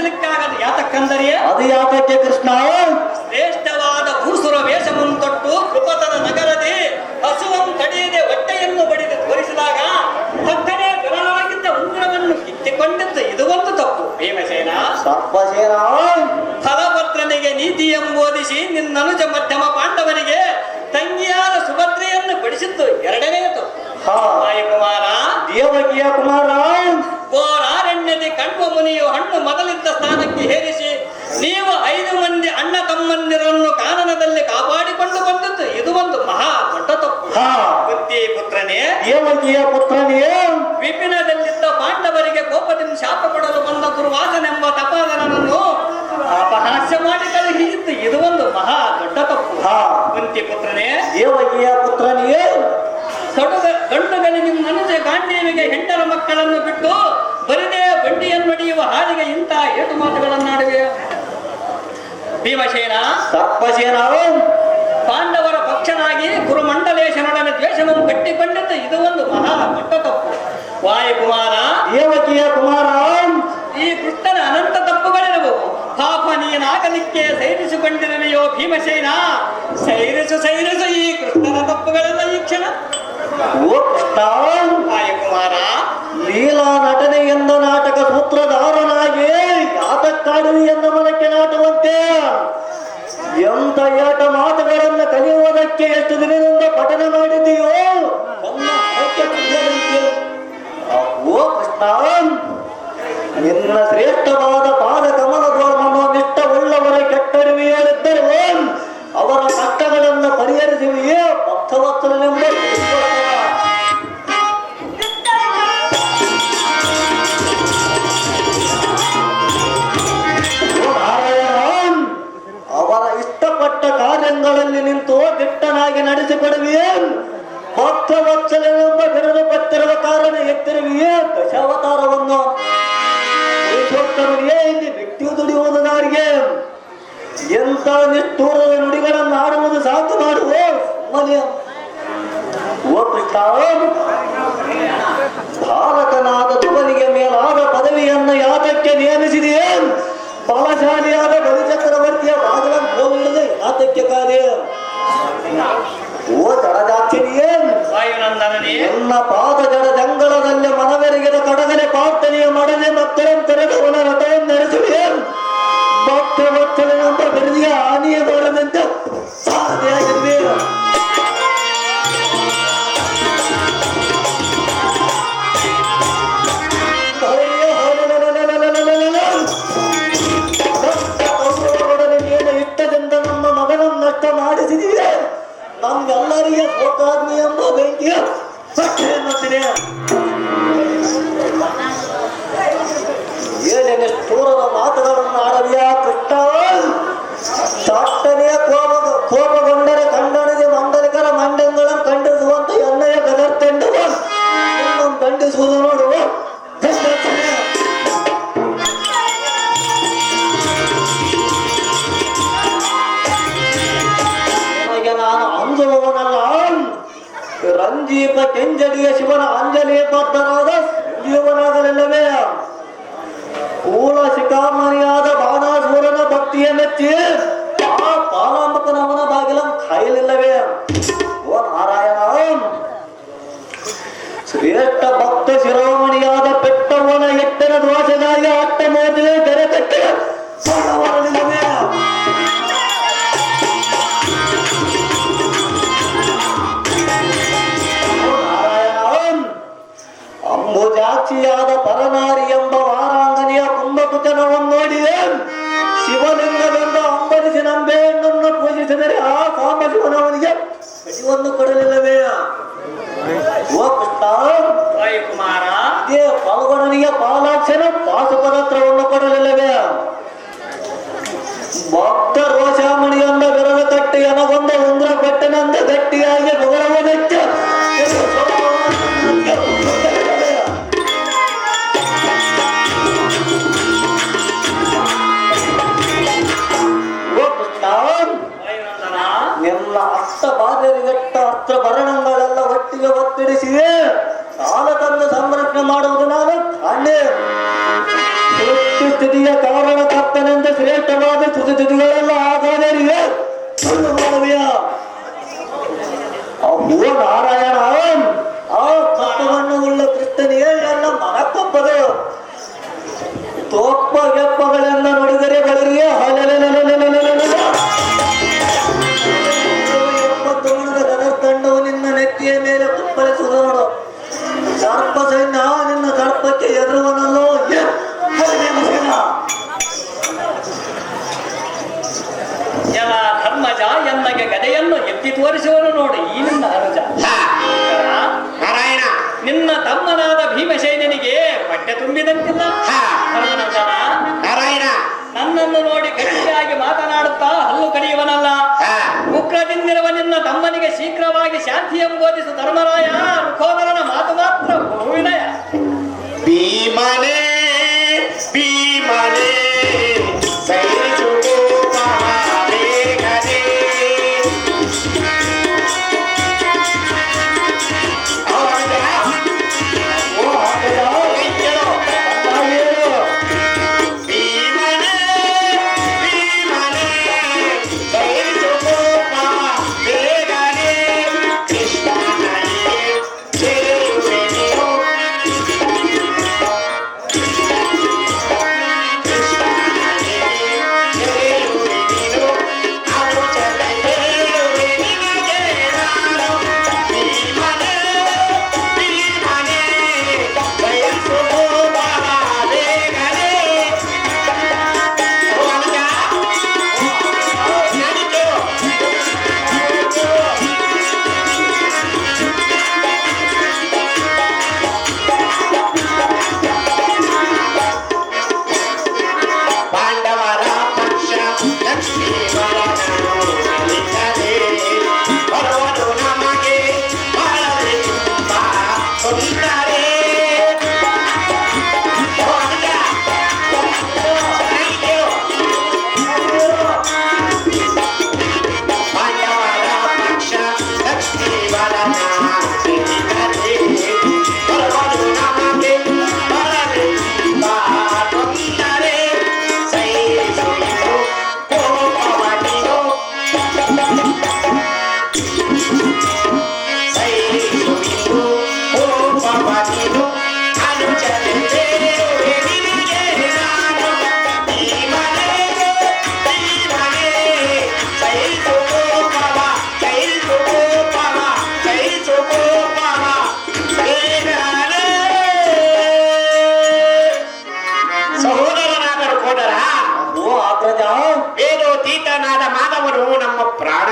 ನಡೆಸಲಿಕ್ಕಾಗದು. ಯಾತಕ್ಕಂದರೆ ಅದು ಯಾತಕ್ಕೆ ಕೃಷ್ಣ? ಶ್ರೇಷ್ಠವಾದ ಭೂಸುರ ವೇಷವನ್ನು ತೊಟ್ಟು ಕೃಪತನ ನಗರದಿ ಹಸುವನ್ನು ತಡೆಯದೆ ಹೊಟ್ಟೆಯನ್ನು ಬಡಿದು ತೋರಿಸಿದಾಗ ಪಕ್ಕನೆ ಬೆರಳಾಗಿದ್ದ ಉಂಗುರವನ್ನು ಕಿತ್ತಿಕೊಂಡಿದ್ದು ಇದು ಒಂದು ತಪ್ಪು. ಭೀಮಸೇನ ಸರ್ಪಸೇನ ಫಲಪತ್ರನಿಗೆ ನೀತಿ ಎಂಬೋದಿಸಿ ನಿನ್ನನುಜ ಮಧ್ಯಮ ಪಾಂಡವನಿಗೆ ತಂಗಿಯಾದ ಸುಭದ್ರೆಯನ್ನು ಬಡಿಸಿದ್ದು ಎರಡನೇ ತಪ್ಪು. ವಾಯುಕುಮಾರ ದೇವಕಿಯ ಕುಮಾರ ಘೋರಾರಣ್ಯದಿ ಕಣ್ವ ಮುನಿಯು ಹಣ್ಣು ಮೊದಲಿದ್ದ ಸ್ಥಾನಕ್ಕೆ ಹೇರಿಸಿ ನೀವು 5 ಮಂದಿ ಅಣ್ಣ ತಮ್ಮಂದಿರನ್ನು ಕಾನನದಲ್ಲಿ ಕಾಪಾಡಿಕೊಂಡು ಬಂದದ್ದು ಇದು ಒಂದು ಮಹಾ ದೊಡ್ಡ ತಪ್ಪು. ಬುದ್ಧಿ ಪುತ್ರನೇ, ದೇವಕಿಯ ಪುತ್ರನೇ, ವಿಪಿನದಲ್ಲಿದ್ದ ಪಾಂಡವರಿಗೆ ಕೋಪದಿಂದ ಶಾಪ ಕೊಡಲು ಬಂದ ದುರ್ವಾಸನೆಂಬ ತಪಾದನನ್ನು ಅಪಹಾಸ್ಯ ಮಾಡಿ ಕಳುಹಿಸಿದ್ದು ಇದು ಒಂದು ಮಹಾ ದೊಡ್ಡ ತಪ್ಪು. ಕುಂತಿ ಪುತ್ರನೇ, ದೇವಕಿಯ ಪುತ್ರನೇ, ಗಂಡುಗಳಿಗೆ ಮನುಜ ಗಾಂಧೀವಿಗೆ ಹೆಂಡರ ಮಕ್ಕಳನ್ನು ಬಿಟ್ಟು ಬರಿದೇ ಬಂಡಿಯನ್ನು ನಡೆಯುವ ಹಾದಿಗೆ ಇಂಥ ಏಟು ಮಾತುಗಳನ್ನಾಡುವೆ. ಭೀಮಸೇನ ಸರ್ಪಸೇನ ಪಾಂಡವರ ಪಕ್ಷನಾಗಿ ಗುರುಮಂಡಲೇಶನೊಡನೆ ದ್ವೇಷವನ್ನು ಕಟ್ಟಿಕೊಂಡಿದ್ದು ಇದು ಒಂದು ಮಹಾ ದೊಡ್ಡ ತಪ್ಪು. ವಾಯುಕುಮಾರ ದೇವಕಿಯ ಕುಮಾರ ಈ ಕೃಷ್ಣನ ಅನಂತ ತಪ್ಪುಗಳಿರುವವು. ಪಾಪ ನೀನಾಗಲಿಕ್ಕೆ ಸೈರಿಸಿಕೊಂಡಿರುವೆಯೋ ಭೀಮಸೇನ? ಸೈರಿಸು ಈ ಕೃಷ್ಣನ ತಪ್ಪುಗಳೆಲ್ಲ ಈ ಕ್ಷಣ. ಓ ಕೃಷ್ಣ, ವಾಯುಕುಮಾರ ಲೀಲಾ ನಟನೆ ಎಂದ ನಾಟಕ ಸೂತ್ರಧಾರನಾಗಿ ಯಾತಕ್ಕಾಡುವಿ ಎಂದ ಮನಕ್ಕೆ ನಾಟುವಂತೆ ಎಂತ ಏಟ ಮಾತುಗಳನ್ನು ಕಲಿಯುವುದಕ್ಕೆ ಎಷ್ಟು ದಿನದಿಂದ ಪಠನ ಮಾಡಿದೆಯೋ ನನ್ನ ಆಯ್ಕೆ ಬಂದಿದೆ. ಓ ಕೃಷ್ಣ, ನಿನ್ನ ಶ್ರೇಷ್ಠವಾದ ಪಾದ ಕಮಲಗಳನ್ನು ನಿಷ್ಠವುಳ್ಳವರ ಕೆಟ್ಟಡುವಿಯಲ್ಲಿದ್ದರೆ ಅವರ ಕಷ್ಟಗಳನ್ನು ಪರಿಹರಿಸುವಿಯೇ ಭಕ್ತವತ್ಸಲನೆಂಬ ಅವರ ಇಷ್ಟಪಟ್ಟ ಕಾರ್ಯಗಳಲ್ಲಿ ನಿಂತು ದಿಟ್ಟನಾಗಿ ನಡೆಸಿಕೊಡುವಿಯೇ ಭಕ್ತವತ್ಸಲನೆಂಬ ಬಿರುದು ಪತ್ತಿರುವ ಕಾರಣ ಎತ್ತಿರುವಿಯೇ ದಶಾವತಾರವನ್ನು ಪುರುಷೋತ್ತಮನಿಗೆ ಇಲ್ಲಿ ವ್ಯಕ್ತಿಯು ದುಡಿಯುವುದಾರಿಗೆ ಎಂತ ನಿಷ್ಠೂರದ ನುಡಿಗಳನ್ನು ಆಡುವುದು ಸಾಕು ಮಾಡುವ ಮನೆಯ ಓ ಕೃಷ್ಣ, ಭಾರತನಾದ ಧ್ರುವನಿಗೆ ಮೇಲಾದ ಪದವಿಯನ್ನು ಯಾತಕ್ಕೆ ನೇಮಿಸಿದೆಯೇ? ಬಲಶಾಲಿಯಾದ ಬಲಿಚಕ್ರವರ್ತಿಯ ಬಾಗಿಲನ್ನು ಹೋಗಿಡದೆ ಯಾತಕ್ಕೆ ಕಾರ್ಯ? ಓ ಜಡಜಾಕ್ಷಿಣಿಯೇ, ಎನ್ನ ಪಾದ ಜಡ ಜಂಗಳದಲ್ಲಿ ಮನವೆರಗಿದ ಕಡಗಲೆ ಪ್ರಾರ್ಥನೆಯ ಮಾಡದೆ ಮಕ್ಕಳಂತೆರೆದವನ ರಥವನ್ನು ನಡೆಸುವೆ ಭಕ್ತವತ್ಸಲನೆಂಬ ಬಿರುದಿಗೆ ಹಾನಿಯ ಬರದಂತೆ ಸಾಧನೆಯಾಗಿರುವೆ. ಇಷ್ಟದಿಂದ ನಮ್ಮ ಮಗನನ್ನು ನಷ್ಟ ಮಾಡಿಸಿದೀವಿ. ನಮ್ಗೆಲ್ಲರಿಗೆ ಲೋಕಾಗ್ನಿ ಎಂಬ ಬೆಂಕಿಯ ಸಟ್ಟೆಯನ್ನುತ್ತಿದೆ. ಏನೇನು ಸ್ಥೂರದ ಮಾತುಗಳನ್ನು ಆಡಲಿಯ ಕೃಷ್ಣ? ಸಟ್ಟನೆಯ ಕೋಪಗೊಂಡರೆ ಖಂಡನಿಗೆ ಮಂಡಲಿಕರ ಮಂಡಗಳನ್ನು ಖಂಡಿಸುವಂತ ಎಣ್ಣೆಯ ಗದರ್ತಂಡುವ ಇನ್ನೊಂದು ಖಂಡಿಸುವುದು ನೋಡುವ ನಾನು ಅಂಜುವವನಲ್ಲ. ರಂಜೀಪ ಕೆಂಜಡಿಯ ಶಿವನ ಅಂಜಲಿ ಬದ್ಧರಾದ ಜೀವನಾಗಲಿಲ್ಲವೇ? ಕೂಳ ಶಿಖಾಮಣಿಯಾದ ಬಾಣಾಸುರನ ಭಕ್ತಿಯ ಮೆಚ್ಚಿ ಆ ಪಾಲಾಂಬಕನವನ ಬಾಗಿಲ ಕಾಯಲಿಲ್ಲವೇ? ಓ ನಾರಾಯಣ, ಶ್ರೇಷ್ಠ ಭಕ್ತ ಶಿರೋಮಣಿಯಾದ ಪೆಟ್ಟವನ ಎಟ್ಟನ ದೋಷಗಾಗಿ ಅಟ್ಟ ಮೋದಿಗೆ ತೆರೆ ಕಟ್ಟಿ ಬರಲಿಲ್ಲವೇ? ಅಂಬುಜಾಕ್ಷಿಯಾದ ಪರನಾರಿ ಎಂಬ ವಾರಾಂಗನೆಯ ಕುಂಭಕುಚನವನ್ನು ನೋಡಿದೆ ಶಿವಲಿಂಗವೆಂದು ಅಂಬರಿಸಿ ನಂಬೆ ಹೆಣ್ಣನ್ನು ಪೂಜಿಸಿದರೆ ಆ ಕಾಮ ಶಿವನವನಿಗೆ ಕಡಿವನ್ನು ಕೊಡಲಿಲ್ಲವೇ? ಓ ಕೃಷ್ಣ, ಇದೇ ಪಾಲ್ಗೊಡನಿಗೆ ಪಾಲಾಕ್ಷನ ಪಾಸುಪದತ್ರವನ್ನು ಕೊಡಲಿಲ್ಲವೇ? ಭಕ್ತ ರೋಷಾಮಣಿಯೊಂದ ವಿರದ ಕಟ್ಟಿ ಎನಗೊಂದ ಉಂದ್ರ ಕೊಟ್ಟನಂದ ಗಟ್ಟಿಯಾಗಿ ಗೌರವದಕ್ಕೆ ನಿನ್ನ ಅಷ್ಟ ಬಾಧ್ಯರಿಗಟ್ಟ ಅಸ್ತ್ರ ಭರಣಗಳೆಲ್ಲ ಒಟ್ಟಿಗೆ ಒತ್ತಿಡಿಸಿವೆ. ಸಾಲ ತಂದು ಸಂರಕ್ಷಣೆ ಮಾಡುವುದು ನಾನು ಕಾಣೆ. ಸೃಷ್ಟಿ ಸ್ಥಿತಿಯ ಕಾರಣ ತುದಿಗಳೆಲ್ಲ ಆಗಾದರಿಗೆ ಮಾಡುವೆಯ ಅಬ್ಬೋ ನಾರಾಯಣ ಆ ಕಪ್ಪವನ್ನು ಕೃಷ್ಣನಿಗೆ ಎಲ್ಲ ಮನಕ್ಕೊಪ್ಪದು ತೋಪ್ಪ ಗೆಪ್ಪಗಳೆಲ್ಲ ನೋಡಿದರೆ ಬಳಿಗೆ ತಂಡವು ನಿನ್ನ ನೆತ್ತಿಯ ಮೇಲೆ ಕುಪ್ಪಳಿಸುವುದು ನೋಡು ಸರ್ಪ ಸೈನ್ಯ ನಿನ್ನ ಸರ್ಪಕ್ಕೆ ಎದುರುವನಲ್ಲೋ ಎಲ್ಲ ಧರ್ಮಜ ಎನ್ನಗೆ ಗದೆಯನ್ನು ಎತ್ತಿ ತೋರಿಸುವನು ನೋಡು ಈ ನಿನ್ನ ಅನುಜ ನಾರಾಯಣ ನಿನ್ನ ತಮ್ಮನಾದ ಭೀಮಸೇನಿಗೆ ಹೊಟ್ಟೆ ತುಂಬಿದಂತಿಲ್ಲ ಧರ್ಮನಂದನ ನಾರಾಯಣ ನನ್ನನ್ನು ನೋಡಿ ಗಟ್ಟಿಯಾಗಿ ಮಾತನಾಡುತ್ತಾ ಹಲ್ಲು ಕಡಿಯುವನಲ್ಲ ಉಗ್ರದಿಂದಿರುವ ನಿನ್ನ ತಮ್ಮನಿಗೆ ಶೀಘ್ರವಾಗಿ ಶಾಂತಿ ಎಂಬೋಧಿಸು ಧರ್ಮರಾಯ ರುಖೋದರನ ಮಾತು ಮಾತ್ರ ಬಹುವಿನಯ ಭೀಮನೇ ಭೀಮನೇ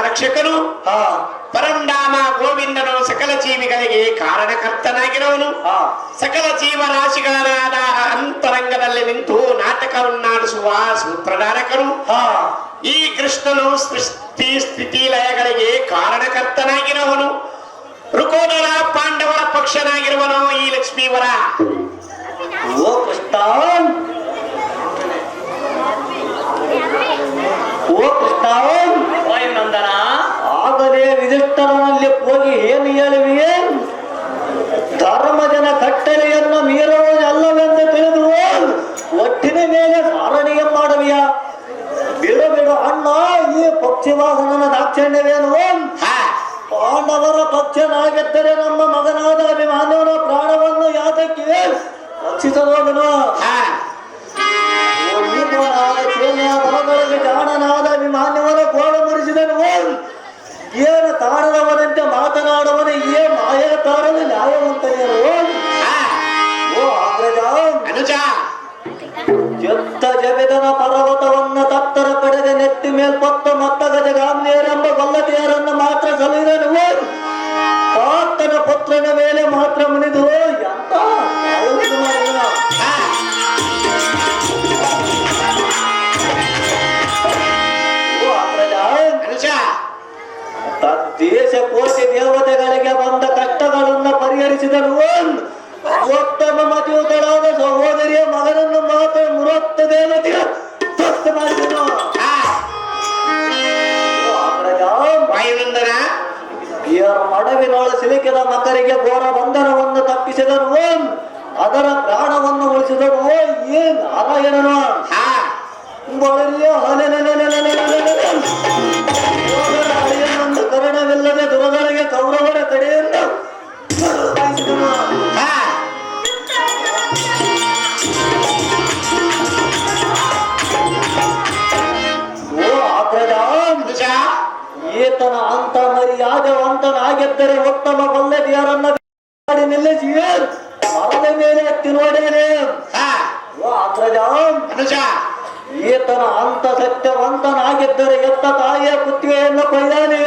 ರಕ್ಷಕನು ಪರಂಧಾಮ ಗೋವಿಂದನು ಸಕಲ ಜೀವಿಗಳಿಗೆ ಕಾರಣಕರ್ತನಾಗಿರುವನು ಸಕಲ ಜೀವರಾಶಿಗಳಾದ ಅಂತರಂಗದಲ್ಲಿ ನಿಂತು ನಾಟಕವನ್ನಾಡಿಸುವ ಸೂತ್ರಧಾರಕನು ಈ ಕೃಷ್ಣನು ಸೃಷ್ಟಿ ಸ್ಥಿತಿ ಲಯಗಳಿಗೆ ಕಾರಣಕರ್ತನಾಗಿರುವನು ಋಕೋದರ ಪಾಂಡವರ ಪಕ್ಷನಾಗಿರುವನು ಈ ಲಕ್ಷ್ಮೀವರ ಓ ಕೃಷ್ಣ ಓ ಕೃಷ್ಣ ವಾಯುನಂದನ ಆಗಲೇ ವಿಧಿಷ್ಠರಲ್ಲಿ ಹೋಗಿ ಏನು ಹೇಳುವಿಯೇ ಧರ್ಮಜನ ಕಟ್ಟಳೆಯನ್ನು ಮೀರುವುದಲ್ಲವೆಂದು ತಿಳಿದು ಒಟ್ಟಿನ ಮೇಲೆ ಸಾರಣಿಯ ಮಾಡುವಿಯ ಬಿಡು ಬಿಡು ಅಣ್ಣ ಈ ಪಕ್ಷಿವಾಹನನ ದಾಕ್ಷಿಣ್ಯವೇನು ಪಾಂಡವರ ಪಕ್ಷನಾಗಿದ್ದರೆ ನಮ್ಮ ಮಗನಾದ ಅಭಿಮಾನವನ ಪ್ರಾಣವನ್ನು ಯಾತಕ್ಕೆ ರಕ್ಷಿಸಬಹುದನು ಬಲಗಳಿಗೆ ಜಾಣನಾದ ಅಭಿಮಾನ್ಯವನ ಕೋಳ ಮುರಿಸಿದನು ಏನು ಕಾರಣವನಂತೆ ಮಾತನಾಡುವನು ಏ ಮಾಯಕಾರನು ನ್ಯಾಯವಂತನೇನು ಓ ಅಗ್ರಜ ಎತ್ತ ಜಗದನ ಪರ್ವತವನ್ನ ತತ್ತರ ಪಡೆದ ನೆತ್ತಿ ಮೇಲ್ಪತ್ತ ಮತ್ತ ಗಜಗಾಮ್ಯರೆಂಬ ಗೊಲ್ಲತಿಯರನ್ನು ಮಾತ್ರ ಸಲುಹಿದನು ಆತನ ಪುತ್ರನ ಮೇಲೆ ಮಾತ್ರ ಮುನಿದು ಎಂತ ದೇಶ ಕೋಟಿ ದೇವತೆಗಳಿಗೆ ಬಂದ ಕಷ್ಟಗಳನ್ನು ಪರಿಹರಿಸಿದನು ಉತ್ತಮ ಮತಿಯುತಳಾದ ಸಹೋದರಿಯ ಮಗನನ್ನು ಮಾತ್ರ 30 ದೇವತೆಯ ತಪ್ಪ ಮಾಡಿದನು ಮಡವಿನೊಳ ಸಿಲುಕಿದ ಮಕ್ಕಳಿಗೆ ಘೋರ ಬಂಧನವನ್ನು ತಪ್ಪಿಸಿದನು ಅದರ ಪ್ರಾಣವನ್ನು ಉಳಿಸಿದನು ಈ ನಾರಾಯಣನು ಬಳಲಿಯ ಆಗಿದ್ದರೆ ಉತ್ತಮ ಕೊಲ್ಲದಿಯರನ್ನ ಮಾಡಿ ನಿಲ್ಲಿಸಿ ಮರದ ಮೇಲೆ ಹತ್ತಿ ನೋಡೇನೆ. ಹಾ ಓ ಅಗ್ರಜ, ಅನುಜ ಈತನ ಅಂತ ಸತ್ಯವಂತನಾಗಿದ್ದರೆ ಎತ್ತ ತಾಯಿಯ ಕುತ್ತಿಗೆಯನ್ನು ಕೊಯ್ದಾನೆ.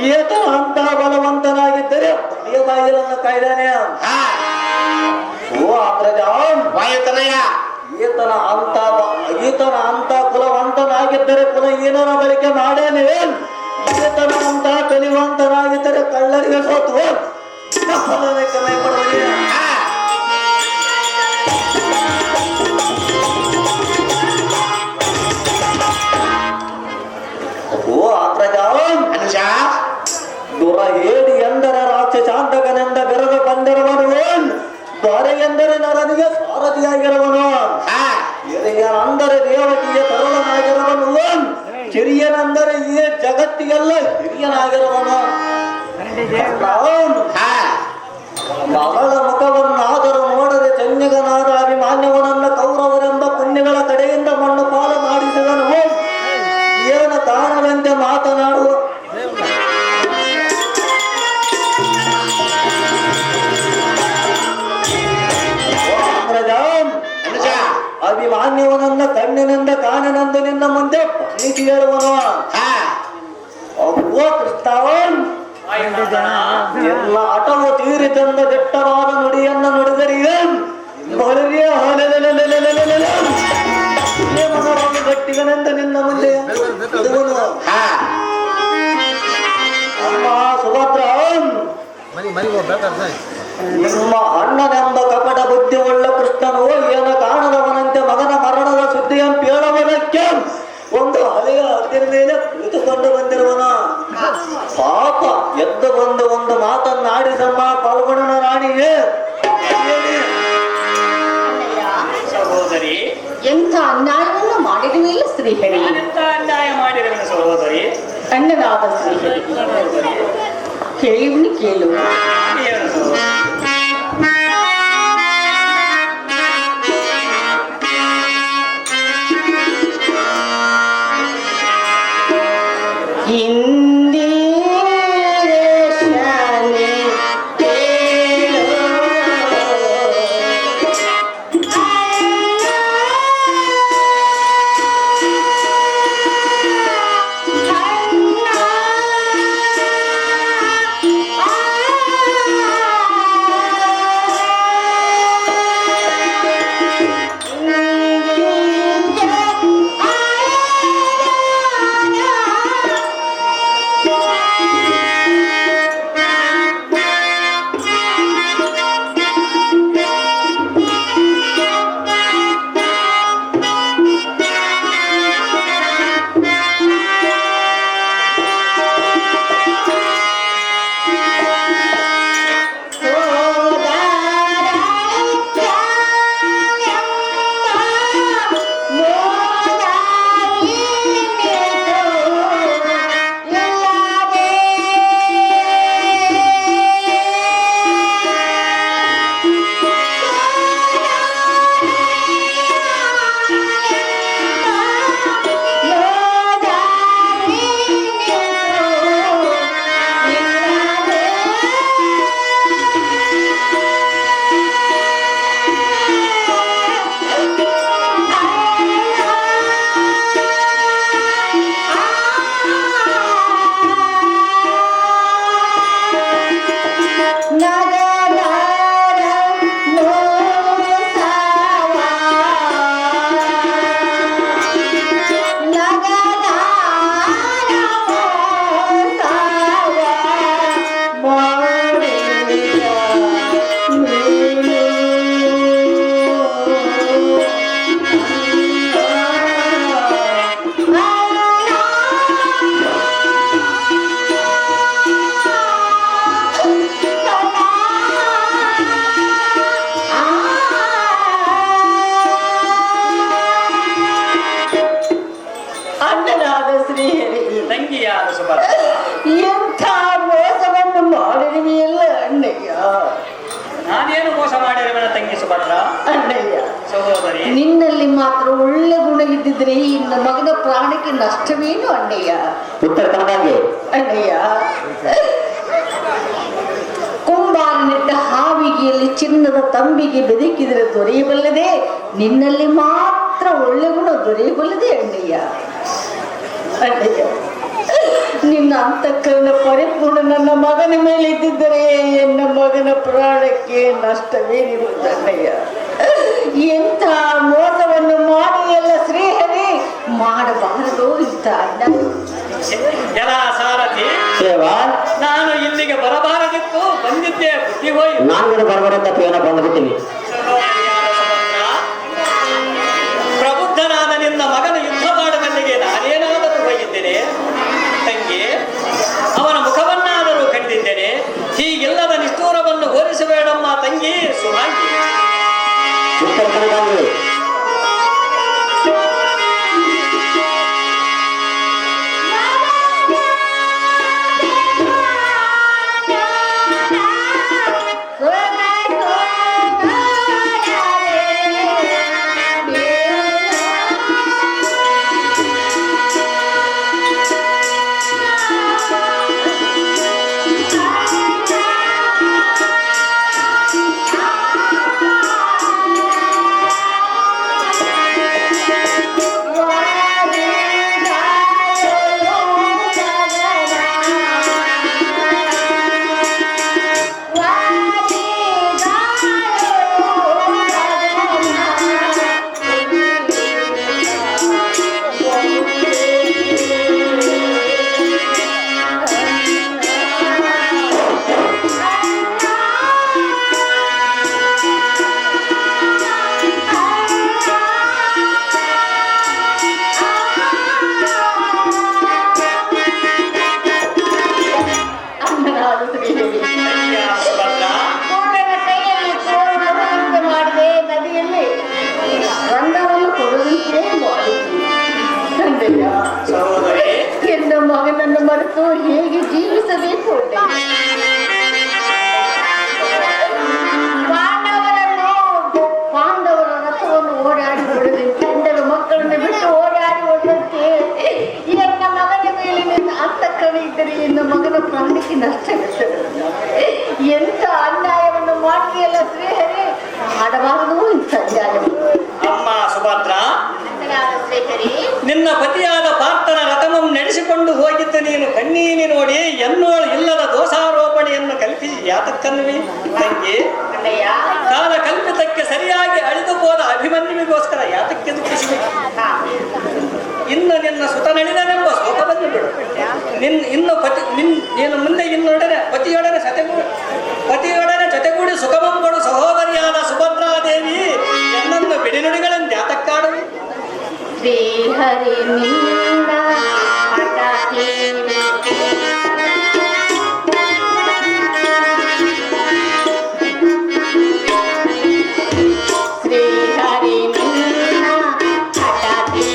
ಈತನ ಅಂತ ಬಲವಂತನಾಗಿದ್ದರೆ ಬಲಿಯ ಬಾಗಿಲನ್ನು ಕಾಯ್ದಾನೆ. ಹಾ ಓ ಅಗ್ರಜ, ವಾಯುತನಯ ಈತನ ಅಂತ ಕುಲವಂತನಾಗಿದ್ದರೆ ಕುಲಹೀನನ ಬಳಿಕೆ ಮಾಡೇನೆ. ಈತನ ಅಂತ ಕಲಿವಂತನಾಗಿದ್ದರೆ ಕಳ್ಳರಿಗೆ ಸೋತು ಕಲೆ ಕೊಡುವನೆ. ಹಾ ಓ ಅಗ್ರಜ, ಅನುಜ ದುರ ಹೇಳಿ ಎಂದರೆ ರಾಕ್ಷಸಾಂತಕನೆಂದ ಬೆರೆದು ಬಂದಿರುವನು. ದೊರೆ ಎಂದರೆ ನರನಿಗೆ ಸಾರಥಿಯಾಗಿರುವನು. ಹಾ ಹಿರಿಯನೆಂದರೆ ದೇವಕಿಗೆ ತರುಣನಾಗಿರುವನು. ಕಿರಿಯನೆಂದರೆ ಈ ಜಗತ್ತಿಗೆಲ್ಲ ಹಿರಿಯನಾಗಿರುವನು. ಹಾ ಮಗಳ ಮುಖವನ್ನಾದರೂ ನೋಡದೆ ಚೆನ್ನಿಗನಾದ ಅಭಿಮಾನ್ಯವನನ್ನ ಕೌರವರೆಂಬ ಪುಣ್ಯಗಳ ಕಡೆಯಿಂದ ಮಣ್ಣು ಪಾಲು ಮಾಡಿಸಿದನು. ಏನು ಕಾರಣದಂತೆ ಮಾತನಾಡುವ ಅನುಜ ಅಭಿಮಾನ್ಯವನನ್ನ ಕಣ್ಣಿನಿಂದ ಕಾಣನೆಂದು ನಿನ್ನ ಮುಂದೆ ಪ್ರೀತಿ ಹೇಳುವನು. ಹಾ ಅಬ್ಬೋ ಕೃಷ್ಣವನ್, ಎಲ್ಲ ಹಠವು ತೀರಿದಂದ ದಿಟ್ಟವಾದ ನುಡಿಯನ್ನ ನುಡಿದರಿಗೆ ಮನವನ್ನು ಗಟ್ಟಿಗನೆಂದು ನಿನ್ನ ಮುಂದೆ ಇಡುವನು. ಹಾ ಅಮ್ಮ ಸುಭದ್ರ, ನಿಮ್ಮ ಅಣ್ಣನೆಂಬ ಕಪಟ ಬುದ್ಧಿ ಉಳ್ಳ ಕೃಷ್ಣನು ಏನ ಕಾಣದವನಂತೆ ಮಗನ ಮರಣದ ಸುದ್ದಿಯನ್ನು ಹೇಳುವುದಕ್ಕೆ ಒಂದು ಹಳೆಯ ಹತ್ತಿರ ಮೇಲೆ ಕುಳಿತುಕೊಂಡು ಬಂದಿರುವನ. ಪಾಪ ಎದ್ದು ಬಂದು ಒಂದು ಮಾತನ್ನಾಡಿಸಮ್ಮ ಪಾಲ್ಗೊಳ್ಳನ ರಾಣಿಗೆ. ಸಹೋದರಿ, ಎಂಥ ಅನ್ಯಾಯವನ್ನು ಮಾಡಿರುವಿಲ್ಲ ಶ್ರೀಹರಿ. ನಾನೆಂತ ಅನ್ಯಾಯ ಮಾಡಿರುವೆನ ಸಹೋದರಿ? ಅಣ್ಣನಾದ ಶ್ರೀಹರಿ, ಕೇಳುವನು ಕೇಳು. ಏನು ಸಹೋದರಿ? ತಂಗಿಯಾದ ಸುಭದ್ರ, ಎಂಥ ಮೋಸವನ್ನು ಮಾಡಿರುವೆಯಲ್ಲ ಅಣ್ಣಯ್ಯ. ನಾನೇನು ಮೋಸ ಮಾಡಿರುವೆನ ತಂಗಿ ಸುಭದ್ರ? ಅಣ್ಣಯ್ಯ, ಸಹೋದರಿ, ನಿನ್ನಲ್ಲಿ ಮಾತ್ರ ಒಳ್ಳೆ ಗುಣ ಇದ್ದಿದ್ರೆ ಇನ್ನು ಮಗನ ಪ್ರಾಣಕ್ಕೆ ನಷ್ಟವೇನು ಅಣ್ಣಯ್ಯ? ಉತ್ತರ ಕನ್ನಡಗೆ ಅಣ್ಣಯ್ಯ, ಕಾಡಿನಿದ್ದ ಹಾವಿಗೆಯಲ್ಲಿ ಚಿನ್ನದ ತಂಬಿಗೆ ಬೆದಕಿದರೆ ದೊರೆಯಬಲ್ಲದೆ, ನಿನ್ನಲ್ಲಿ ಮಾತ್ರ ಒಳ್ಳೆ ಗುಣ ದೊರೆಯಬಲ್ಲದೆ ಅಣ್ಣಯ್ಯ. ಅಣ್ಣಯ್ಯ, ನಿನ್ನ ಅಂತಃಕರಣ ಪರಿಪೂರ್ಣ ನನ್ನ ಮಗನ ಮೇಲೆ ಇದ್ದಿದ್ದರೆ ನನ್ನ ಮಗನ ಪ್ರಾಣಕ್ಕೆ ನಷ್ಟವೇನಿರುವುದು ಅಣ್ಣಯ್ಯ. ಎಂಥ ಮೋಸವನ್ನು ಮಾಡಿ ಎಲ್ಲ ಶ್ರೀಹರಿ ಮಾಡಬಾರದು ಇಂಥ ಅಣ್ಣ. ಎಲ್ಲ ಸಾರಥಿ, ನಾನು ಇಲ್ಲಿಗೆ ಬರಬಾರದಿತ್ತು, ಬಂದಿದ್ದೆ ಬುದ್ಧಿ ಹೋಯಿ. ನಾನು ಬರಬಾರಂತ ಏನೋ ಬಂದ್ಬಿಡ್ತೀನಿ. ಪ್ರಬುದ್ಧನಾದ ನಿನ್ನ ಮಗನ ಯುದ್ಧ ಮಾಡುವಲ್ಲಿಗೆ ನಾನೇನಾದರೂ ಹೋಗಿದ್ದೇನೆ ತಂಗಿ, ಅವನ ಮುಖವನ್ನಾದರೂ ಕಂಡಿದ್ದೇನೆ. ಹೀಗಿಲ್ಲದ ನಿಷ್ಠೂರವನ್ನು ಹೋಲಿಸಬೇಡಮ್ಮ ತಂಗಿ ಸುಭಾಗಿ. ಎನ್ನ ಮಗನನ್ನು ಮರೆತು ಹೇಗೆ ಜೀವಿಸಬೇಕು? ಪಾಂಡವರ ರಥವನ್ನು ಓಡಾಡಿ ಹೊಡೆದಂತೆ, ಹೆಂಡರ ಮಕ್ಕಳನ್ನು ಬಿಟ್ಟು ಓಡಾಡಿ ಹೊಡೆದಂತೆ ಎನ್ನ ಮಗನ ಮೇಲೆ ನಿನ್ನ ಅಂತಃಕರಣ ಇದ್ದರೆ ಎನ್ನ ಮಗನ ಪ್ರಾಣಕ್ಕೆ ನಷ್ಟವಿರುತ್ತದೆ. ಎಂಥ ಅನ್ಯಾಯವನ್ನು ಮಾಡಿದೆಯಲ್ಲ ಶ್ರೀಹರಿ, ಮಾಡಬಾರದು ಇಂಥ ಅನ್ಯಾಯ. ಅಮ್ಮ ಸುಭದ್ರ, ನಿನ್ನ ಪತಿಯಾದ ಪಾರ್ಥನ ರಥವನ್ನು ನಡೆಸಿಕೊಂಡು ಹೋಗಿದ್ದು ನೀನು ಕಣ್ಣೀನಿ ನೋಡಿ ಎನ್ನೋಳು ಇಲ್ಲದ ದೋಷಾರೋಪಣೆಯನ್ನು ಕಲ್ಪಿಸಿ ಯಾತಕ್ಕನ್ನುವಿ ತಂಗಿ? ಕಾಲ ಕಲ್ಪಿತಕ್ಕೆ ಸರಿಯಾಗಿ ಅಳಿದು ಹೋದ ಅಭಿಮನ್ಯುವಿಗೋಸ್ಕರ ಯಾತಕ್ಕೆ ದುಃಖಿಸಬೇಕು? ಇನ್ನು ನಿನ್ನ ಸುತ ನಡೆದನೆಂಬ ಶೋಕ ಬಂದು ಬಿಡು. ನೀನು ಮುಂದೆ ಇನ್ನೊಡನೆ ಪತಿಯೊಡನೆ ಜೊತೆಗೂಡಿ ಸುಖಮಂಬಡು ಸಹೋದರಿಯಾದ ಸುಭದ್ರಾದೇವಿ ಎನ್ನನ್ನು ಬಿಡಿನುಡಿಗಳನ್ನು ಯಾತಕ್ಕಾಡುವಿ? ಶ್ರೀಹರಿ ನಿನ್ನ ಹಠಾತಿ ಶ್ರೀಹರಿ ನಿನ್ನ ಹಠಾತಿ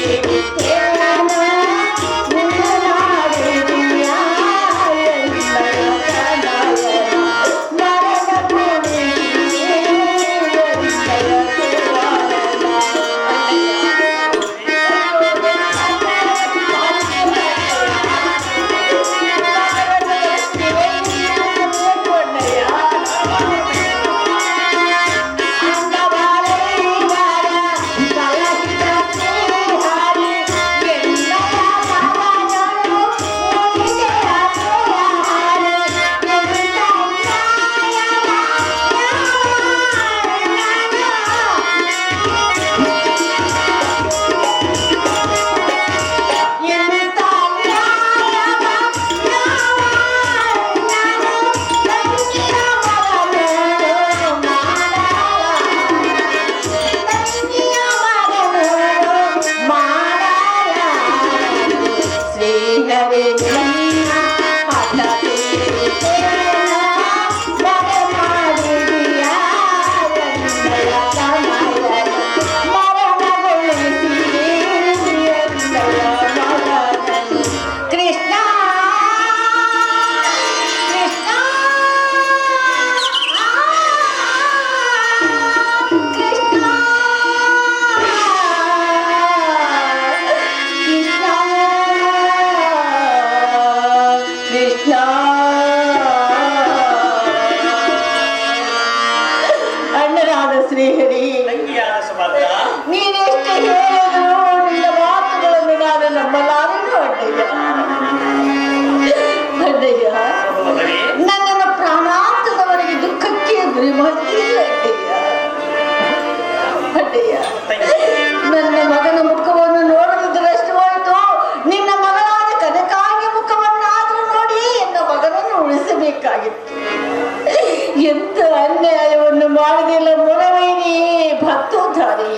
ಅಡ್ಡಯ್ಯ, ತಂಗಿ ನನ್ನ ಮಗನ ಮುಖವನ್ನು ನೋಡುವುದರಷ್ಟು ಹೋಯಿತು, ನಿನ್ನ ಮಗಳಾದ ಕನಕಾಗಿ ಮುಖವನ್ನಾದ್ರೂ ನೋಡಿ ಎನ್ನ ಮಗನನ್ನು ಉಳಿಸಬೇಕಾಗಿತ್ತು. ಎಂತ ಅನ್ಯಾಯವನ್ನು ಮಾಡಿದಿಲ್ಲ ಮೊರವೈನಿ ಭಕ್ತೋದ್ಧಾರಿ.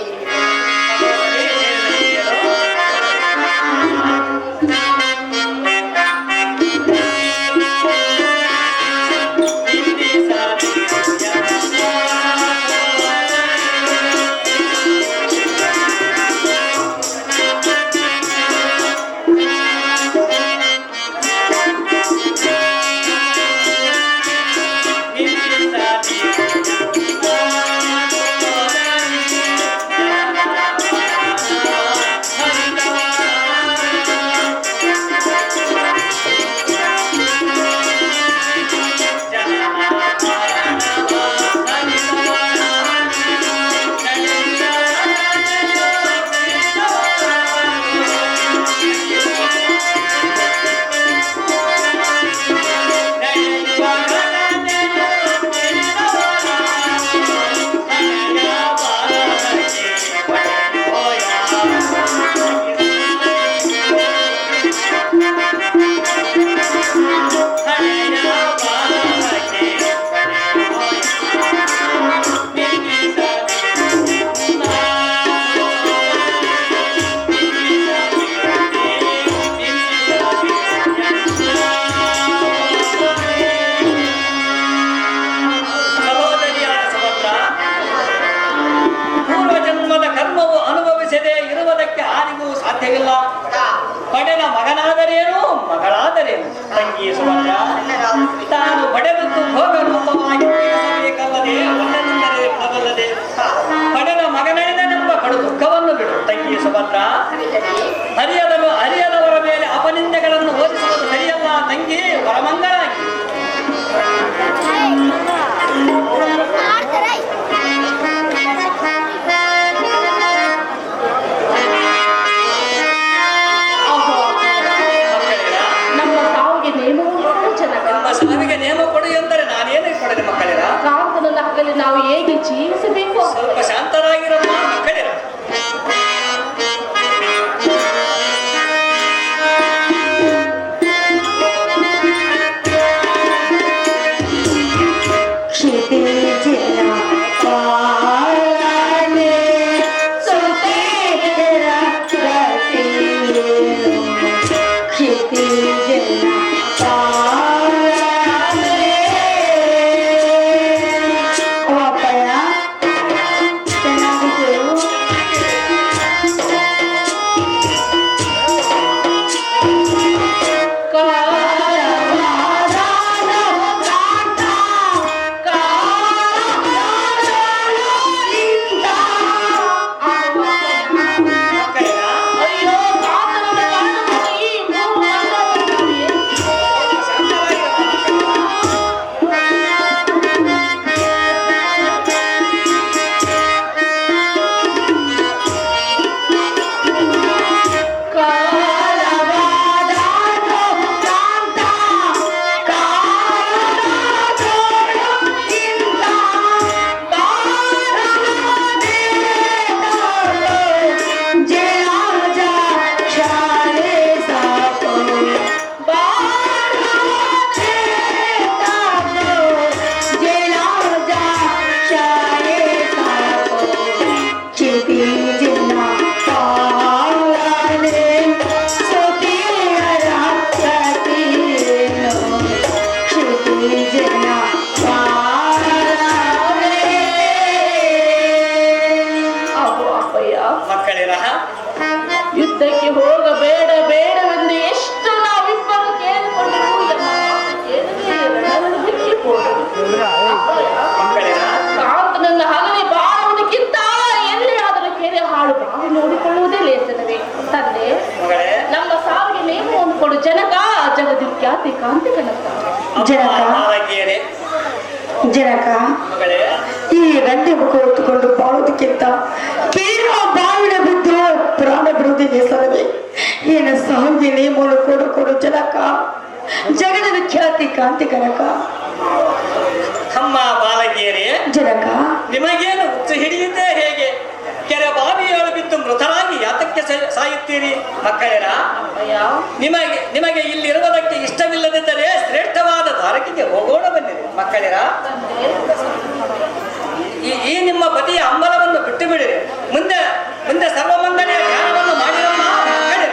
ಪಡೆದ ಮಗನಾದರೇನು ಮಗಳಾದರೇನು ತಂಗಿ ಸುಭದ್ರ ತಾನು ಪಡೆದದ್ದು ಭೋಗ ರೂಪವಾಗಿ ಪೀಡಿಸಬೇಕಲ್ಲದೆ ಒಳ್ಳೆಂದರೆ ಬಿಡಬಲ್ಲದೆ ಪಡೆದ ಮಗನಿಂದನೆಂಬ ಕಡು ದುಃಖವನ್ನು ಬಿಡು ತಂಗಿ ಸುಭದ್ರ. ಅರಿಯದವರ ಮೇಲೆ ಅಪನಿಂದೆಗಳನ್ನು ಓದಿಸುವುದು ಸರಿಯಲ್ಲ ತಂಗಿ, ವರಮಂಗಳಾಗಿ. ಸಾವಿಗೆ ನೇಮ ಕೊಡು ಎಂದರೆ ನಾನೇನು ಕೊಡಲಿ ಮಕ್ಕಳಿರ? ಕಾಂತನ ಹಕ್ಕಲ್ಲಿ ನಾವು ಹೇಗೆ ಜೀವಿಸಬೇಕು? ಸ್ವಲ್ಪ ಶಾಂತರಾಗಿರಮ್ಮ ಮಕ್ಕಳಿರ. ಯುದ್ಧಕ್ಕೆ ಹೋಗಬೇಡ ಬೇಡವೆಂದು ಎಷ್ಟು ನಾವಿಬ್ಬರು ಕೇಳಿಕೊಂಡರೂ ಕಾಂತನನ್ನ ಹಗಲಿ ಬಾಳುವುದಕ್ಕಿಂತ ಎಲ್ಲಿ ಆದರೂ ಕೆರೆ ಹಾಡು ಬಾವು ನೋಡಿಕೊಳ್ಳುವುದೇ ಲೇಸನವೇ. ತಂದೆ, ನಮ್ಮ ಸಾವಿಗೆ ನೇಮವನ್ನು ಕೊಡು ಜನಕ, ಜಗದಿಖ್ಯಾತಿ ಕಾಂತಿ ಕನಕ. ಜನಕ, ಈ ಗಂಟೆ ಮುಖ ಹೊತ್ತುಕೊಂಡು ಬಾಳುವುದಕ್ಕಿಂತ ಕೇವಲ ಬಾವಿನ ಬಿದ್ದು ಪ್ರಾಣ ಬಿಡುವುದೇ ಸಲವೇ. ಏನು ಸಾವಿಗೆ ನೇಮವನ್ನು ಕೊಡು ಜನಕ, ಜಗದ ವಿಖ್ಯಾತಿ ಕಾಂತಿ ಕನಕ. ಅಮ್ಮ ಬಾಲಕಿಯರೇ, ಜನಕ, ನಿಮಗೇನು ಹುಚ್ಚು ಹಿಡಿಯುತ್ತೆ ಹೇಗೆ? ಎತ್ತೀರಿ ಮಕ್ಕಳೇನ? ನಿಮಗೆ ಇಲ್ಲಿರುವುದಕ್ಕೆ ಇಷ್ಟವಿಲ್ಲದಿದ್ದರೆ ಶ್ರೇಷ್ಠವಾದ ದ್ವಾರಕೆಗೆ ಹೋಗೋಣ ಬನ್ನಿರಿ ಮಕ್ಕಳೇರ. ಈ ನಿಮ್ಮ ಪತಿಯ ಅಂಬಲವನ್ನು ಬಿಟ್ಟು ಬಿಡಿರಿ. ಮುಂದೆ ಸರ್ವಮಂಗಳೆಯ ಧ್ಯಾನವನ್ನು ಮಾಡಿರಮ್ಮ ಮಕ್ಕಳೇರ.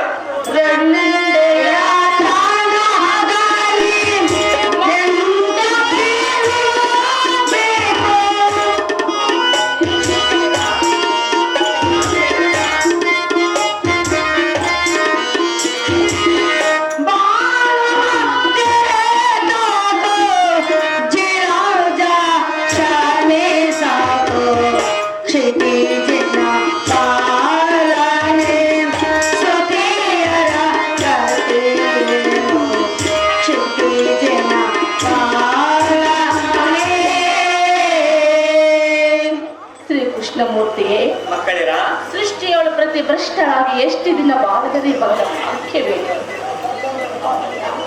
ಮೂರ್ತಿಯೇ ಮಕ್ಕಳಿರ ಸೃಷ್ಟಿಯೊಳು ಪ್ರತಿ ಭ್ರಷ್ಟರಾಗಿ ಎಷ್ಟು ದಿನ ಬಾಳಗದೆ ಬಂದ ಭಾಗ್ಯವೇನು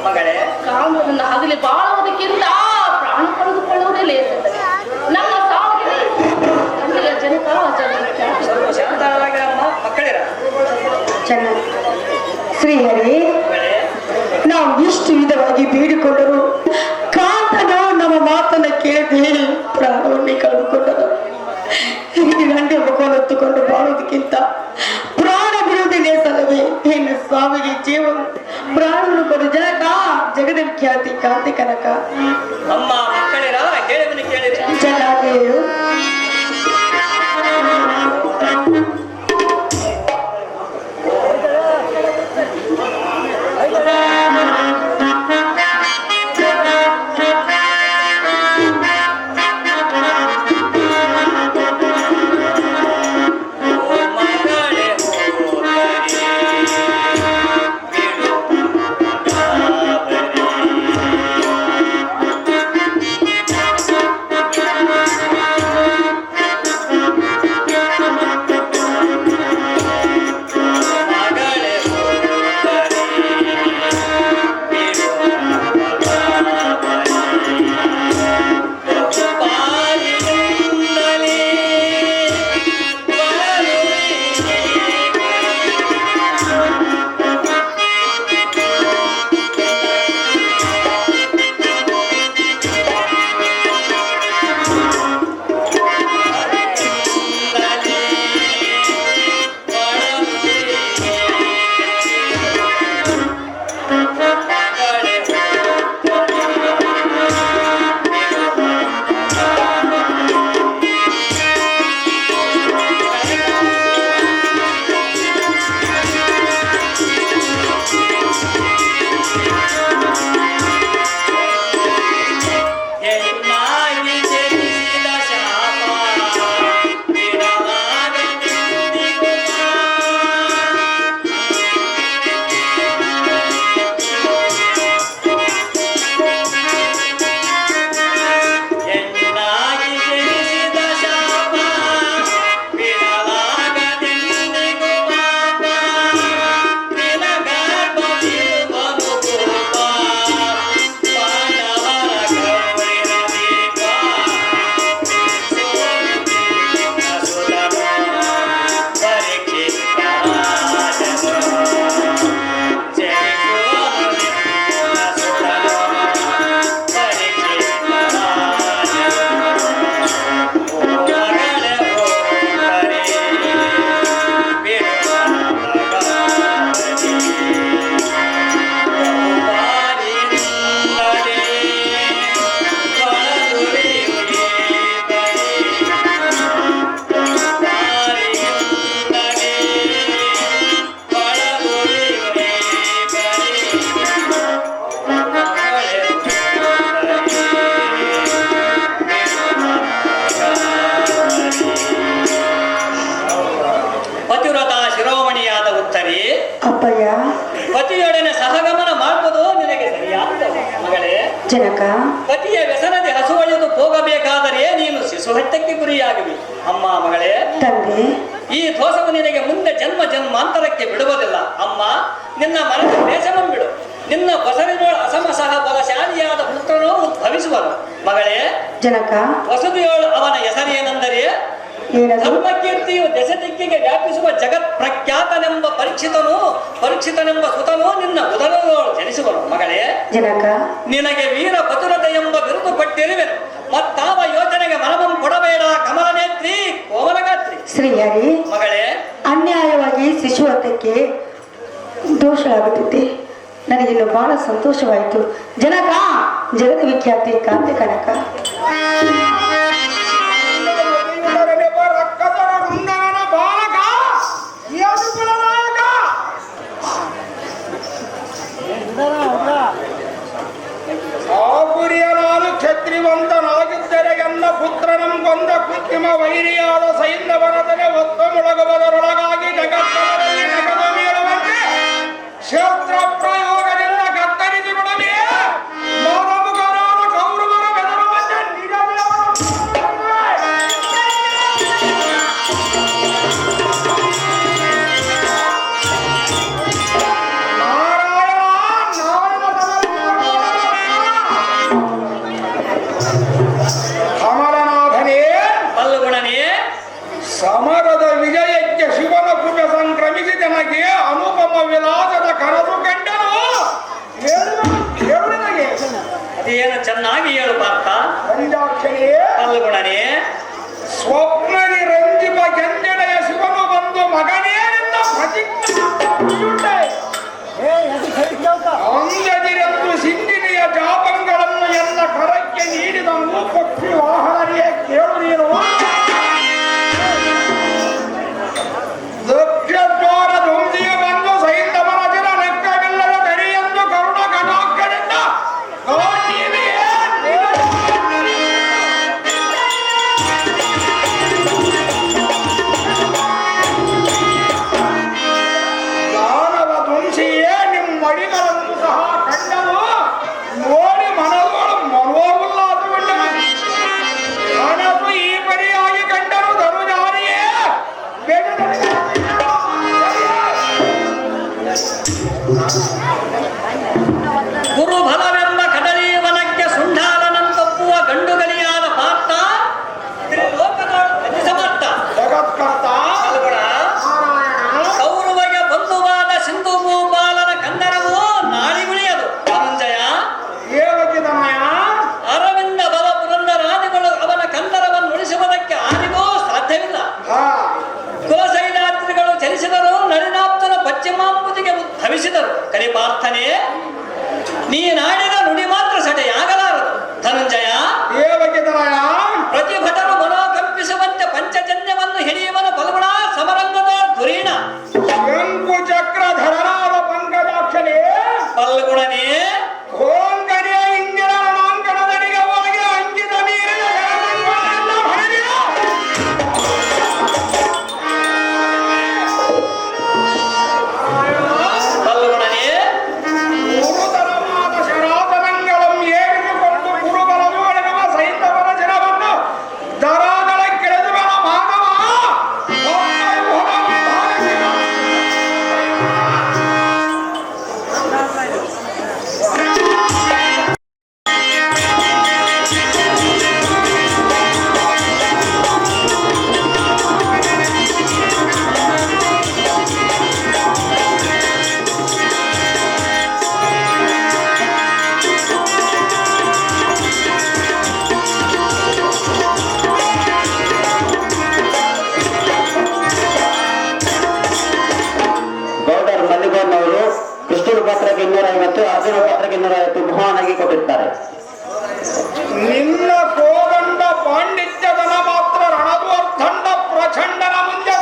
ಮಗಳೇ. ಕಾಮನನ್ನು ಹಗಲಿ ಬಾಳುವುದಕ್ಕಿಂತ ಪ್ರಾಣ ಕಳೆದುಕೊಳ್ಳುವುದೇ ಲೇಸದ. ನಮ್ಮ ಸಾವಿಗೆ ಜನಕ ಶಾಂತರಾಗಮ್ಮ ಮಕ್ಕಳಿರ. ಶ್ರೀಹರಿ, ನಾವು ಇಷ್ಟು ವಿಧವಾಗಿ ಬೇಡಿಕೊಂಡರು ಕಾಂತನು ನಮ್ಮ ಮಾತನ್ನ ಕೇಳದೆ ಪ್ರಾಣವನ್ನೇ ಕಳೆದುಕೊಂಡರು. ಗಂಟೆ ಮುಖವನ್ನೆತ್ತುಕೊಂಡು ಬಾಳುವುದಕ್ಕಿಂತ ಪ್ರಾಣ ಬಿಡುವುದೇ ಸಲವೇ ಇನ್ನು ಸ್ವಾಮಿಗೆ ಜೀವ ಪ್ರಾಣವನ್ನು ಕೊಡು ಜನಕ ಜಗದಖ್ಯಾತಿ ಕಾಂತಿ ಕನಕ. ಅಮ್ಮ ಮಕ್ಕಳಿರ ಹೇಳಿದನ್ನು ಕೇಳಿರಿ. ಚೆನ್ನಾಗಿ ಹೇಳು. ಜನಕ, ಪತಿಯ ವ್ಯಸನದೆ ಹಸುವಳಿದು ಹೋಗಬೇಕಾದರೆ ನೀನು ಶಿಶುಹತ್ಯಕ್ಕೆ ಗುರಿಯಾಗುವಿ. ಅಮ್ಮ ಮಗಳೇ, ತಂದೆ, ಈ ದೋಷವು ನಿನಗೆ ಮುಂದೆ ಜನ್ಮ ಜನ್ಮಾಂತರಕ್ಕೆ ಬಿಡುವುದಿಲ್ಲ. ಅಮ್ಮ, ನಿನ್ನ ಮನದ ದೇಶವನ್ನು ಬಿಡು. ನಿನ್ನ ಬಸರಿನೋಳ ಅಸಮಸಹ ಬಲಶಾಲಿಯಾದ ಪುತ್ರನೂ ಉದ್ಭವಿಸುವನು. ಮಗಳೇ ಜನಕ, ವಸುದಿಯೋಳು ಅವನ ಹೆಸರೇನೆಂದರೆ ಧರ್ಮಕೀರ್ತಿಯು ದೆಸೆ ದಿಕ್ಕಿಗೆ ವ್ಯಾಪಿಸುವ ಜಗತ್ ಪ್ರಖ್ಯಾತನೆಂಬ ಪರೀಕ್ಷಿತನೆಂಬ ಸುತನು ನಿನ್ನ ಉದರದೊಳು ಜನಿಸುವನು. ಮಗಳೇ, ಜನಕ, ನಿನಗೆ ವೀರ ಭದ್ರತೆ ಎಂಬ ಬಿರುದು ಪಟ್ಟಿರುವೆನು. ಮತ್ತಾವ ಯೋಚನೆಗೆ ಮನವಂ ಕೊಡಬೇಡ. ಕಮಲನೇತ್ರಿ, ಕೋಮಲಗಾತ್ರಿ. ಶ್ರೀಹರಿ, ಮಗಳೇ, ಅನ್ಯಾಯವಾಗಿ ಶಿಶುವತಕ್ಕೆ ದೋಷವಾಗುತ್ತಿದೆ. ನನಗಿನ್ನು ಬಹಳ ಸಂತೋಷವಾಯಿತು. ಜನಕ, ಜಗದ ವಿಖ್ಯಾತಿ ಕಾಂತಿ ಕನಕ. ಆಗುರಿಯನಾದ ಕ್ಷತ್ರಿವಂತನಾಗಿದ್ದರೆ ಎಲ್ಲ ಪುತ್ರನಂ ಕೊಂದ ಕೃತ್ರಿಮ ವೈರಿಯಾದ ಸೈನ್ಯವನದನೆ ಒತ್ತ ಮೊಳಗುವುದರೊಳಗಾಗಿ ಜಗತ್ತರಲ್ಲಿ ನಗದು ಮೀಳುವಂತೆ ಶಸ್ತ್ರ ಪ್ರಯೋಗದಿಂದ ಕತ್ತರಿಸಿ ಬಿಡಲಿ. ಮೋದಮುಖರಾದ ಕೌರವರ ಬೆದರುವಂತೆ ಕಮಲನಾಥನೇ, ಪಲ್ಲುಗುಣನೇ, ಸಮರದ ವಿಜಯಕ್ಕೆ ಶಿವನ ಕುಟ ಸಂಕ್ರಮಿಸಿ ಜನಗೆ ಅನುಪಮ ವಿಲಾಸದ ಕನಸು ಕಂಡನು. ಹೇಳುವುದಕ್ಕೆ ಅದೇನು ಚೆನ್ನಾಗಿ ಹೇಳು ಪಾರ್ಥ. ಪಂಚಾಕ್ಷರೇ, ಪಲ್ಲುಗುಣನೇ, ಸ್ವಪ್ನದಿ ರಂಜಿಪ ಕೆಂಜಡೆಯ ಶಿವನು ಬಂದು ಮಗನೇ ನಿನ್ನ ಪ್ರತಿಜ್ಞೆ ಅಂಜದಿರೆಂದು ಸಿಂಧಿನಿಯ ಜಾಪಂಗಳನ್ನು ಎಲ್ಲ ಕರಕ್ಕೆ ನೀಡಿದ ಪಕ್ಷಿ ವಾಹನರಿಯೇ ಕೇಳು ನೀನು. ದಕ್ಷದ್ವಾರ ಧ್ವಂಸಿಯ ಬಂದು ಸೈಂಧವನ ಚಿರ ನೆಕ್ಕವಿಲ್ಲದ ದರಿಯೆಂದು ಕರುಣ ಕಟಾಕ್ಷದಿಂದ ದಾನವ ಧ್ವಂಸಿಯೇ ನಿಮ್ಮಡಿಗಳನ್ನು ಸಹ ಕಂಡನು. ನೋಡಿ ಮನದೋಳು ಮನೋಲ್ಲಾಸಗೊಂಡನು. ಕನಸು ಈ ಪರಿಯಾಗಿ ಕಂಡನು ಧನುಜಾರಿಯೇ ಗುರುಬಲವೆಂಬ ಕದಳೀವನಕ್ಕೆ ಸುಂಡಾಲನಂತಪ್ಪುವ ಗಂಡುಗಲಿಯಾದ ಪಾರ್ಥ, ತ್ರಿಲೋಕದೊಳು ಸಮರ್ಥ ಜಗತ್ಕರ್ತ ಪಲ್ಲುಗುಣ, ಕೌರವಗೆ ಬಂಧುವಾದ ಸಿಂಧು ಭೂಪಾಲನ ಕಂದರವು ನಾಳಿಗುಳಿಯದು. ಧನಂಜಯ, ದೇವಕಿತನಯ ಅರವಿಂದ ಬಲ ಪುರಂದರಾದಿಗಳು ಅವನ ಕಂದರವನ್ನು ಉಳಿಸುವುದಕ್ಕೆ ಆರಿಗೂ ಸಾಧ್ಯವಿಲ್ಲ. ಕುಲಶೈಲಾತ್ರಿಗಳು ಚಲಿಸಿದರು, ನಳಿನಾಪ್ತನ ಪಶ್ಚಿಮಾಂಬುದಿಗೆ ಉದ್ಭವಿಸಿದರು. ಕಲಿಪಾರ್ಥನೇ, ನೀನಾಡಿದ ನುಡಿ ಮಾತ್ರ ಸಟೆಯಾಗಲಾರದು. ಧನಂಜಯ, ದೇವಕಿತನಯ ಪ್ರತಿಭಟನು ಮನೋಕಂಪಿಸುವಂತೆ ಪಂಚಜನ್ಯವನ್ನು ಹಿಡಿಯುವನು ಫಲ್ಗುಣ ಸಮರಂಗದ ಧುರೀಣ. ಶಂಕು ಚಕ್ರಧರನಾದ ಪಂಕಜಾಕ್ಷನೇ ಫಲ್ಗುಣನೇ, ಕೋಂಕಣಿಯ ಇಂದಿನ ರಣಾಂಗಣದಡಿಗೆ ಹೋಗಿ ಅಂಕಿತ ಮೀರಿದ ಗಣಪಂಗಳೆಲ್ಲ ಹೊಡೆದಿದ. ಫಲ್ಗುಣನೇ, ಗುರುತರವಾದ ಶರಾತನಂಗಳಂ ಏರಿಸಿಕೊಂಡು ಕುರುಬಲದೊಳಗಿರುವ ಸೈಂಧವನ ಜನವನ್ನು ದರಾದಳ ಕೆಳೆದುವನ ಮಾನವ ಗೌಡರ್ ಮಲ್ಲಿಗೋನ್ನವರು ಕೃಷ್ಣನ ಪತ್ರಕ್ಕೆ 250, ಅರ್ಜುನ ಪತ್ರಕ್ಕೆ 250 ಬಹುಮಾನಾಗಿ ಕೊಟ್ಟಿರ್ತಾರೆ. ನಿನ್ನ ಕೋದಂಡ ಪಾಂಡಿತ್ಯದನ ಮಾತ್ರ ರಣದು ಅರ್ಧಂಡ ಪ್ರಚಂಡನ ಮುಂದೆ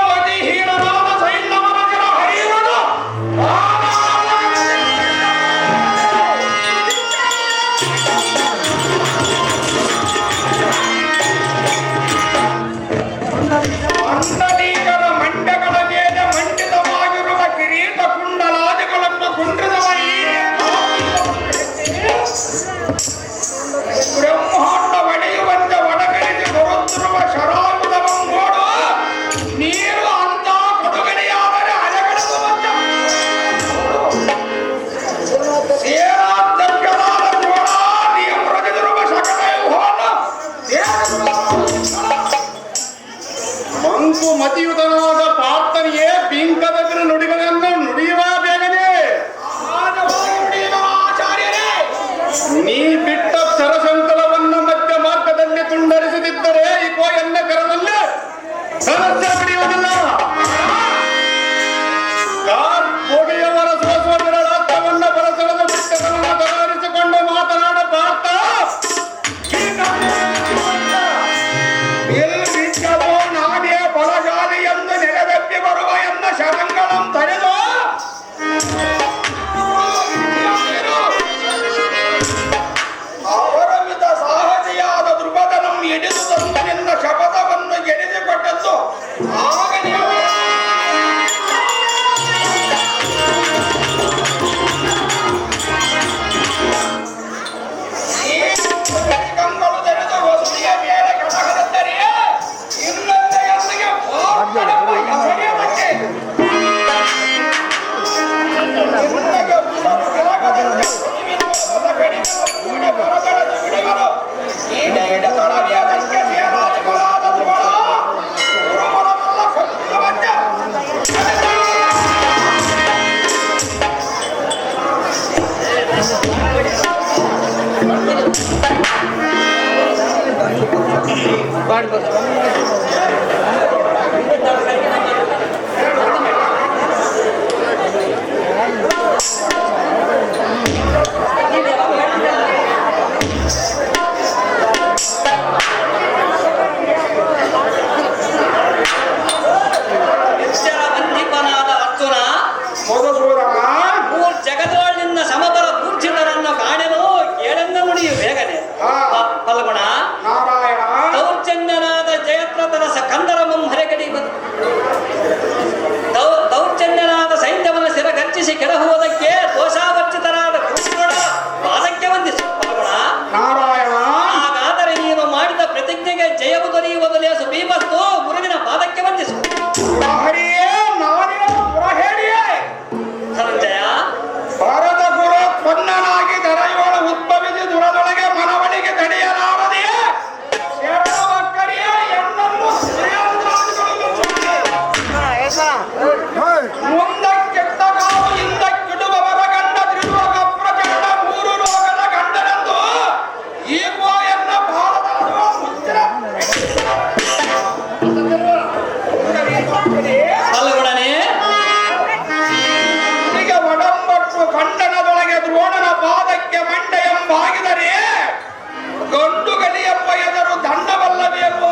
ಮತಿಹೀನನಾದ ಸೈನ್ಯವನ ಜನ ಹರಿಯುವುದು. ಅಂಡಲೀಕರ ಮಂಡಗಳ ಮೇಲೆ ಮಂಡಿತವಾಗಿರುವ ಕಿರೀಟ ಕುಂಡಲಾದಿಗಳನ್ನು ಕುಂಡ್ರಿದವ ಈ ಬ್ರಹ್ಮಾಂಡ ಒಡೆಯುವಂತೆ ಒಡಗಲಿಸಿ ಬರುತ್ತಿರುವ ಶರಾಯುಧವನ್ನೋಡು. ನೀರು ಅಂತ ಕೊಡುಗಡೆಯಾದರೆ ಅಲೆಗಡಸುವಂತೆ ಸೇನಾಧ್ಯಕ್ಷರಾದ ದ್ರೋಣ ನೀವು ರಚಿಸಿರುವ ಶಕಟಯುಗವನ್ನು ಮತಿಯುತನಾದ ಪಾರ್ಥನಿಗೆ ಬಿಂಕದಗ್ರ ನುಡಿಗಳನ್ನು ನುಡಿಯುವ ಬೇಗನೆ. ನೀ ಬಿಟ್ಟ ಸರಸಂಕಲವನ್ನು ಮಧ್ಯ ಮಾರ್ಗದಲ್ಲಿ ತುಂಡರಿಸದಿದ್ದರೆ ಇಕೋ ಎನ್ನ ಕರದಲ್ಲಿ ಸಮಸ್ಯೆ ಬಿಡಿಯುವುದಿಲ್ಲ. ಹೋಗಿಯವರ ಸ್ವಸ್ವರಳಾತ್ಮವನ್ನು ಬರಸಳದ ಬಿಟ್ಟವನ್ನು ತಯಾರಿಸಿಕೊಂಡು ಮಾತನಾಡ ಪಾರ್ಥ ನಾನೇ ಬಲಜಾಲಿ ಎಂದು ನೆರೆದಪ್ಪಿ ಬರುವ ಎನ್ನ ಶರಂಗಳಂ ತಡೆದು ಅವರವಿದ ಸಾಹಸಿಯಾದ ಧ್ರುವದನಂ ಹಿಡಿದು ತಂದು ನಿನ್ನ ಶಪಥವನ್ನು ಗೆಳೆದುಕೊಟ್ಟದ್ದು ಆಗ ನೀವು ಕಂಗಳು ತೆರೆದು ವಸತಿಯ ಮೇಲೆ ಕಟಕದಂದರೆ ಇನ್ನೊಂದು ಎಂದಿಗೆ ದೌರ್ಜನ್ಯನಾದ ಸೈನ್ಯವನ್ನ ಸಿರಗರ್ಚಿಸಿ ಕೆಳಹುವುದಕ್ಕೆ ದೋಷಾವರ್ಜಿತನಾದ ಕೃಷ್ಣನ ಪಾದಕ್ಕೆ ವಂದಿಸು. ಹಾಗಾದರೆ ನೀನು ಮಾಡಿದ ಪ್ರತಿಜ್ಞೆಗೆ ಜಯವು ದೊರೆಯುವುದು ಲೇಸು. ಭೀಮಸ್ತು ಗುರುವಿನ ಪಾದಕ್ಕೆ ವಂದಿಸು. ಧನಂಜಯ ಭಾರತ ಗುರು ಪೊನ್ನನಾಗಿ ದರೆಯೋಳ ಉದ್ಭವಿಸಿ ದುರದೊಳಗೆ ಮನವಳಿಗೆ ತಡೆಯಲಾರದೆಯೇ ಮುಂದಕ್ಕೆಟ್ಟ ಕಾವು ಹಿಂದಕ್ಕಿಡುವವರ ಗಂಡ ತಿರುಳುವ ಕಪ್ರಚಂಡ ಮೂರು ಲೋಕದ ಗಂಡನೆಂದು ಈ ಎನ್ನ ಭಾರತದ ಮುಚ್ಚಿರ ಫಲಗುಣನೆ ಈಗ ಒಡಂಬಟ್ಟು ಖಂಡನದೊಳಗೆ ದ್ರೋಣನ ಪಾದಕ್ಕೆ ಮಂಡ ಎಂಬಾಗಿದರೆ ಗಂಡು ಗಲಿಯಪ್ಪ ಎದರು ದಂಡವಲ್ಲಬೇಕು.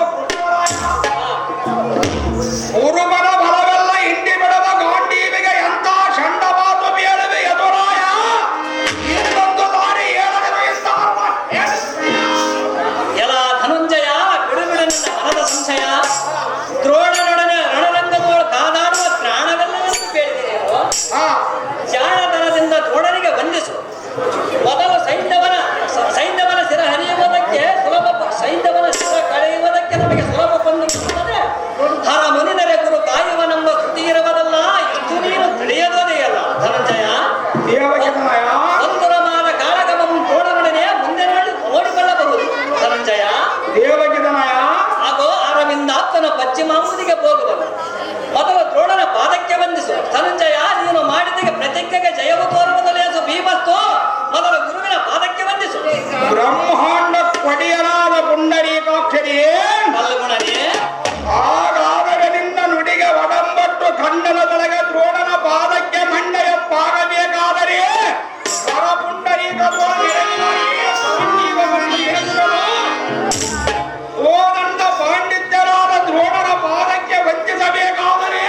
ಉರುಮನ ಬಲವೆಲ್ಲ ಹಿಂಡಿ ಬಿಡವ ಗಾಂಡೀವಿಗೆ ಎಂತ ಷಂಡ ಮಾತು ಬೇಡವೆ ಎದುರಾಯ ಇನ್ನೊಂದು ದಾರಿ ಹೇಳದಿರು ಎಲ್ಲ ಧನುಂಜಯ ಬಿಡುಬಿಡ ನಿನ್ನ ಮನದ ಸಂಶಯ. ದ್ರೋಣನೊಡನೆ ರಣರಂಗದೋಳು ಕಾದಾಡುವ ಪ್ರಾಣವೆಲ್ಲವೆಂದು ಕೇಳಿದೆಯೋ ಜಾಣತನದಿಂದ ದ್ರೋಣನಿಗೆ ವಂದಿಸು. ಮೊದಲು ಸೈನ್ಯವನ ಸಿರ ಹರಿಯುವುದಕ್ಕೆ ಸುಲಭ, ಸೈನ್ಯವನ ಸಿರ ಕಳೆಯುವುದಕ್ಕೆ ನಮಗೆ ಸುಲಭ ಬಂದಿರುತ್ತದೆ. ಹರ ಮುನಿದರೆ ಗುರು ಕಾಯುವನೆಂಬ ಶ್ರುತಿ ಇರುವುದಲ್ಲ, ಇಷ್ಟು ನೀನು ತಿಳಿಯದೋದೆಯಲ್ಲ ಧನಂಜಯ. ಒಂದುರಮಾದ ಕಾಳಗಮಂ ದ್ರೋಣನೊಡನೆ ಮುಂದೆ ನೋಡಿಕೊಳ್ಳಬಹುದು ಧನಂಜಯ. ಆಗೋ ಅರವಿಂದಾತ್ಮನ ಪಶ್ಚಿಮಾಂಬುದಿಗೆ ಹೋಗುವನು. ಮೊದಲು ದ್ರೋಣನ ಪಾದಕ್ಕೆ ವಂದಿಸು. ಧನಂಜಯ ನೀನು ಮಾಡಿದ ಪ್ರತಿಜ್ಞೆಗೆ ಜಯವು ತೋರುವುದು ಲೇಸು. ಭೀಮಸ್ತು ಮೊದಲು ಗುರುವಿನ ಪಾದಕ್ಕೆ ವಂದಿಸು. ಬ್ರಹ್ಮಾಂಡ ಪಡೆಯಲಾದ ಪುಂಡರೀಕಾಕ್ಷರಿಯೇ ಫಲಗುಣನೇ ಹಾಗಾದರೆ ನಿನ್ನ ನುಡಿಗೆ ಒಡಂಬಟ್ಟು ಖಂಡನದೊಳಗೆ ದ್ರೋಣನ ಪಾದಕ್ಕೆ ಮಂಡಯಪ್ಪಾಗಬೇಕಾದರೆ ಓ ನನ್ನ ಪಾಂಡಿತ್ಯರಾದ ದ್ರೋಣನ ಪಾದಕ್ಕೆ ವಂಚಿಸಬೇಕಾದರೆ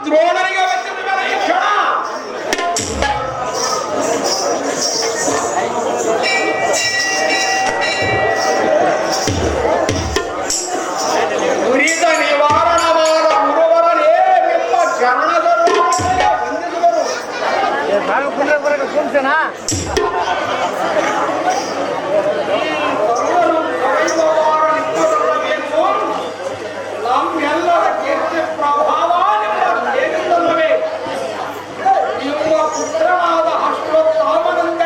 ದ್ರೋಣನಿಗೆ ವಂಚಿಸಿದ ಈ ಕ್ಷಣ ದುರಿತ ನಿವಾರಣವಾದ ಗುರುವರನೇ ನಿಮ್ಮ ಚರಣದಲ್ಲಿ ವಂದಿಸುವರು. ನಮ್ಮೆಲ್ಲರ ಕೀರ್ತಿ ಪ್ರಭಾವ ನಿಮ್ಮ ದೇವಿಂದಲ್ಲವೇ? ನಿಮ್ಮ ಪುತ್ರನಾದ ಅಶ್ವತ್ಥಾಮನಂದ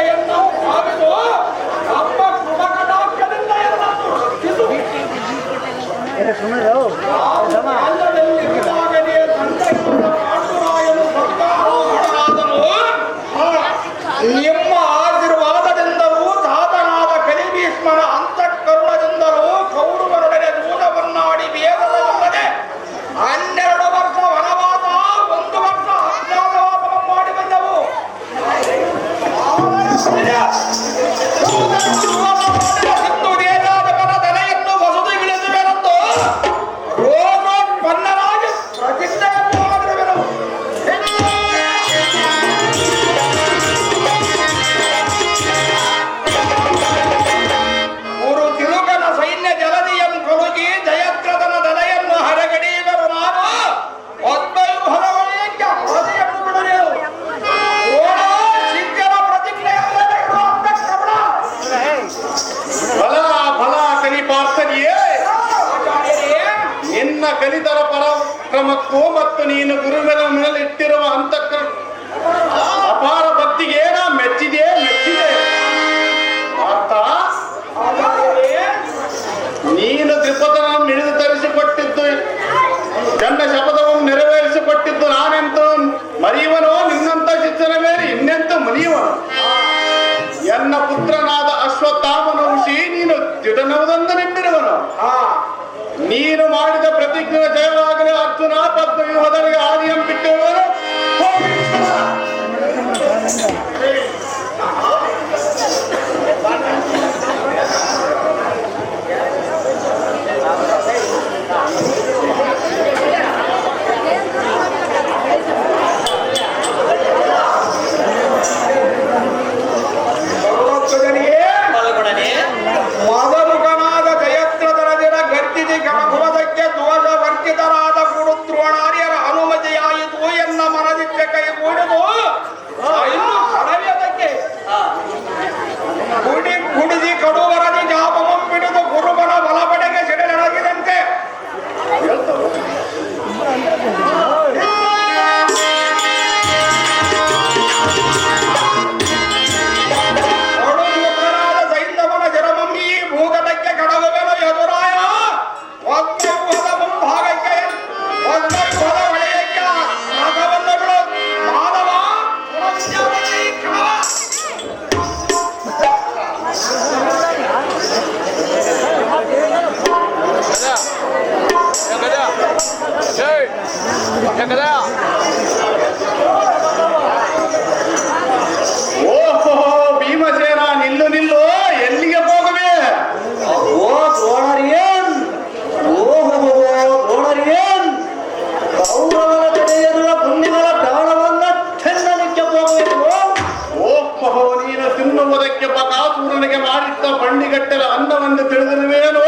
ಉಣ್ಣುವುದಕ್ಕೆ ಬಕಾಸೂರನಿಗೆ ಮಾಡಿಟ್ಟ ಬಂಡಿಗಟ್ಟಲ ಅನ್ನವನ್ನು ತಿಳಿದಿರುವೇನು?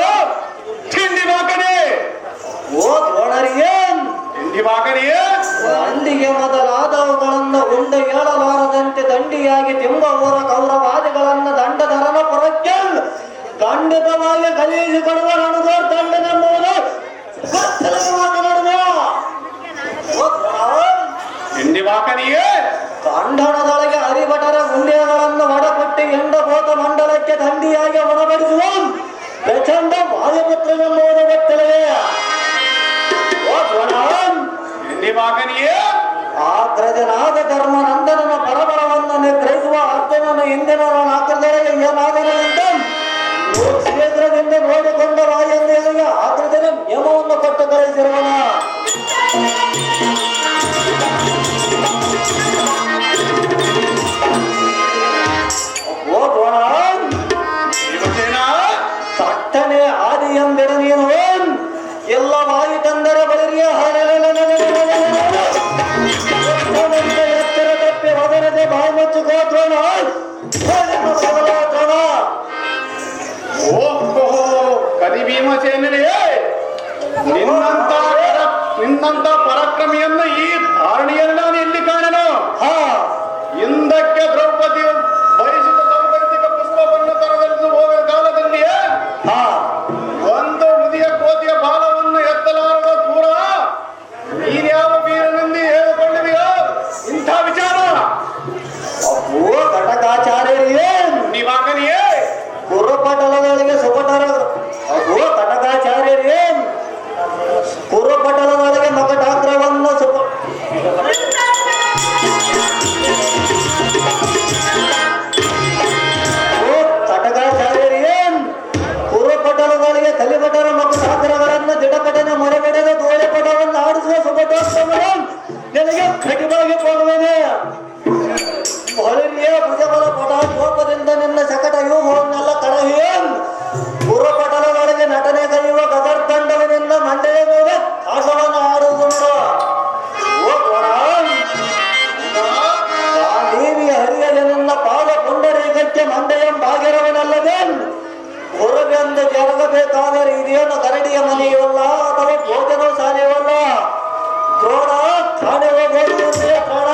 ತಿಂಡಿ ಬಾಕನೆ ಓ ದ್ರೋಣರಿಗೆ ತಿಂಡಿ ಬಾಕನೆಯೇ ಅಂಡಿಗೆ ಮೊದಲಾದವುಗಳನ್ನು ಉಂಡ ಏಳಲಾರದಂತೆ ದಂಡಿಯಾಗಿ ತಿಂಬವರ ಕೌರವಾದಿಗಳನ್ನು ದಂಡಧರನ ಪುರಕ್ಕೆ ಖಂಡಿತವಾಗಿ ಕಲಿಸಿಕೊಡುವ ನಡುವ ದಂಡನೆಂಬುದು ತಿಂಡಿ ಬಾಕನೆಯೇ ಖಂಡನದೊಳಗೆ ಹರಿಭಟರ ಗುಂಡೆಗಳನ್ನು ಒಡಪಟ್ಟಿ ಎಂಡಭೂತ ಮಂಡಲಕ್ಕೆ ದಂಡಿಯಾಗಿ ಒಣಬಡಿಸುವ ಪ್ರಚಂಡ ವಾಯುಪುತ್ರನೆಂಬುದು ಗೊತ್ತಿಲ್ಲವೇ? ಆಗ್ರಜನಾದ ಧರ್ಮನಂದನನ ಪರಬಲವನ್ನು ನಿಗ್ರಹಿಸುವ ಅರ್ಜುನನ ಹಿಂದಿನ ಆಕ್ರದೊಳಗೆ ಏನಾದನೆಂದ ಶೀಘ್ರದಿಂದ ನೋಡಿಕೊಂಡ ರಾಯಂದಿಗೆ ಆಗ್ರಜನ ನಿಯಮವನ್ನು ಕೊಟ್ಟು ಕರೆಸಿರುವನ. ತಟ್ಟನೆ ಆದಿ ಎಂದಿರ ನೀನು ಎಲ್ಲ ವಾಯು ತಂದರ ಬಳಿಯ ಎತ್ತರ ತಪ್ಪಿ ಹೊದರದೆ ಬಾಯಿ ಮುಚ್ಚುಕೋ ದ್ರೋಣ. ಓಹೋ ಕರಿಭೀಮಸೇನೆಯೇ, ನಿನ್ನಂತ ಪರಾಕ್ರಮಿಯನ್ನು ಈ ಧಾರಣಿಯಲ್ಲಿ ನಾನು ಎಲ್ಲಿ ಕಾಣನು? ಹಿಂದಕ್ಕೆ ದ್ರೌಪದಿ ಬಯಸಿದ ಸೌಗಂಧಿಕ ಪುಷ್ಪವನ್ನು ತರದರಿಸಿ ಹೋಗುವ ಕಾಲದಲ್ಲಿಯೇ ಒಂದು ಹೃದಯ ಕೋತಿಯ ಬಾಲವನ್ನು ಎತ್ತಲಾರದ ದೂರ ನೀನ್ಯಾವ ವೀರನೆಂದು ಹೇಳಿಕೊಳ್ಳಿದೆಯೋ ಇಂಥ ವಿಚಾರ? ಅಪ್ಪೋ ಕಟಕಾಚಾರ್ಯರೇ ನಿವಾಗನಿಯೇ ಕುರುಪಟಲದೊಳಗೆ ಸುಪಟರ ಅಪ್ಪೋ ಕಟಕಾಚಾರ್ಯರೇ ಕುರುಪಟಲದೊಳಗೆ ಮಕಟಾಗ್ರವನ್ನು ಕುರುಪಟಲಗಳಿಗೆ ಕಲಿಪಟರ ಮಕಟಾಗ್ರಗಳನ್ನು ದಿಡಪಟನ ಮೊರೆಬೆಡೆದ ದೋಳೆಪಟವನ್ನು ಆಡಿಸುವ ಸುಪಟೋತ್ಸವಗಳು ನಿನಗೆ ಕಟಿವಾಗಿ ಕೊಡುವೇನೆ. ಹೊರರಿಯ ಭುಜಬಲ ಪಟಾಕೋಪದಿಂದ ನಿನ್ನ ಶಕಟ ವ್ಯೂಹವನ್ನೆಲ್ಲ ಕಳಹಿಯ ಕುರುಪಟಲಗಳಿಗೆ ನಟನೆ ಕರೆಯುವ ಗದರ್ದಂಡವಿನಿಂದ ಮಂಡೆಯ ಮೇಲೆ ಆಟವನ್ನು ಆಡುವುದು ದೇವಿಯ ಹರಿಯ ನಿನ್ನ ಪಾದ ಪುಂಡರೇಖಕ್ಕೆ ಮಂಡೆಯಂಬಾಗಿರವನಲ್ಲದೆ ಹೊರಗೆಂದು ಜರಗಬೇಕಾದರೆ ಇದೇನು ಕರಡಿಯ ಮನೆಯವಲ್ಲ ಅಥವಾ ಭೋಜನ ಶಾಲೆಯವಲ್ಲ. ದ್ರೋಣ ಕಾಣೆ ಹೋಗೋದು ದ್ರೋಣ.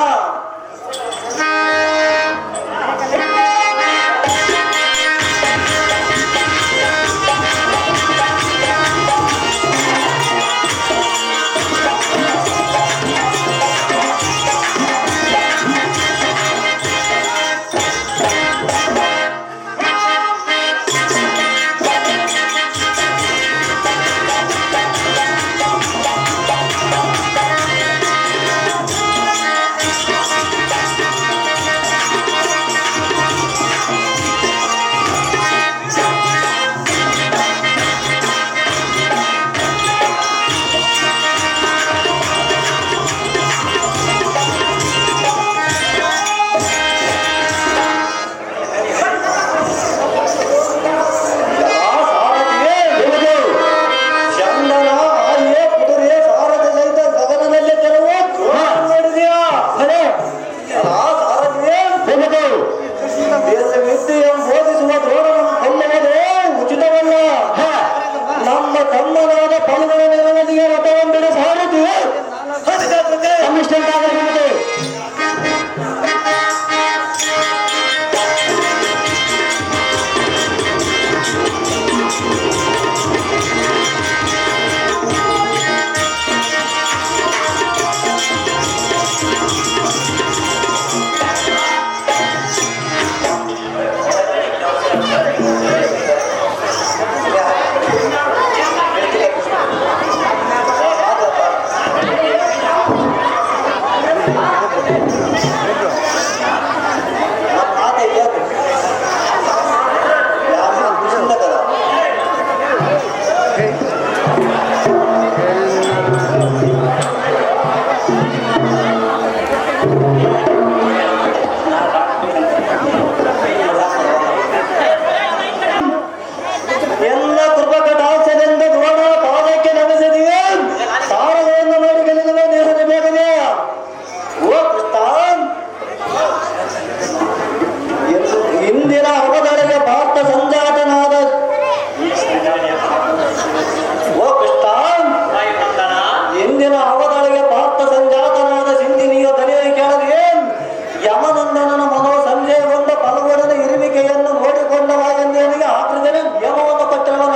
ಯಮನಂದನನ ಮನೋ ಸಂಜಯಗೊಂಡ ಫಲಗುಣನ ಇರುವಿಕೆಯನ್ನು ನೋಡಿಕೊಂಡ ವಾಯುದೇವನಿಗೆ ಆಕೃತಿನ ನಿಯಮವನ್ನು ಕೊಟ್ಟವನ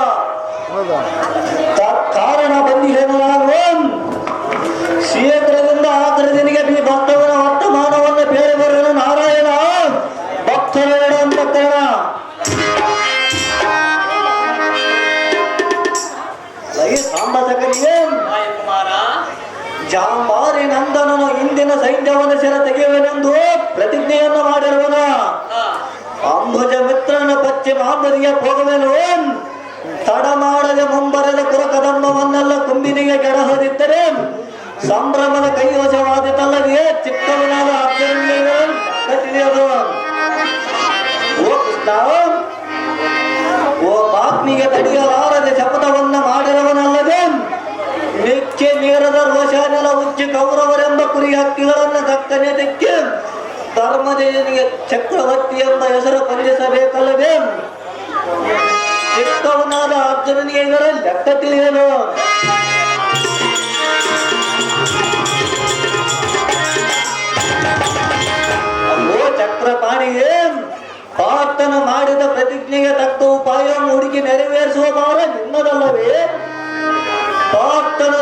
ಕಾರಣ ಬಂದಿದ್ದೇನೆ ನಾನು ಶೀಘ್ರದಿಂದ ಆಕೃತಿನಿಗೆ ಈ ಭಕ್ತವನ ವರ್ತಮಾನವನ್ನು ಬೇರೆ ಬರೋಣ ನಾರಾಯಣ ಭಕ್ತರೇಣ ಅಂತ ಸಾಂಬಸಕನಿಗೆ ಕುಮಾರ ಜಾಂಬಾರಿ ನಂದನನು ಇಂದಿನ ಸೈನ್ಯವನ್ನು ಸೆರೆ ತೆಗೆಯುವನೆಂದು ಪ್ರತಿಜ್ಞೆಯನ್ನು ಮಾಡಿರುವನ ಅಂಬುಜ ಮಿತ್ರನ ಪಶ್ಚಿಮಾಂಬರಿಗೆ ಹೋಗುವೆನು ತಡ ಮಾಡದೆ ಮುಂಬರದ ಕುರಕದಂಬವನ್ನೆಲ್ಲ ಕುಂಬಿನಿಗೆ ಕೆಡಹದಿದ್ದರೆ ಸಂಭ್ರಮದ ಕೈವಶವಾದಿತಲ್ಲದೆ ಚಿಕ್ಕವನಾದ ಅರ್ಜುನನಿಗೆ ಓ ಕೃಷ್ಣ ಓ ಆತ್ಮಿಗೆ ತಡೆಯಲಾರದೆ ಶಪಥವನ್ನ ಮಾಡಿರುವನಲ್ಲದೆ ಮೆಚ್ಚೆ ಮೀರದ ರೋಷನೆಲ ಉಚ್ಚಿ ಕೌರವರೆಂಬ ಕುರಿ ಹಕ್ಕಿಗಳನ್ನು ದಕ್ಕನೆ ತೆಕ್ಕೆ ಧರ್ಮದೇವನಿಗೆ ಚಕ್ರವರ್ತಿ ಎಂಬ ಹೆಸರು ಕಲಿಸಬೇಕಲ್ಲವೇ ಚಿಕ್ಕವನಾದ ಅರ್ಜುನನಿಗೆ ಇದರ ಲೆಕ್ಕ ತಿಳಿಯಲು ಅಲ್ಲೋ ಚಕ್ರಪಾಣಿಗೆ ಪಾರ್ಥನ ಮಾಡಿದ ಪ್ರತಿಜ್ಞೆಗೆ ತಕ್ಕ ಉಪಾಯ ಹುಡುಕಿ ನೆರವೇರಿಸುವ ಭಾರ ನಿನ್ನದಲ್ಲವೇ ಪಾರ್ಥನ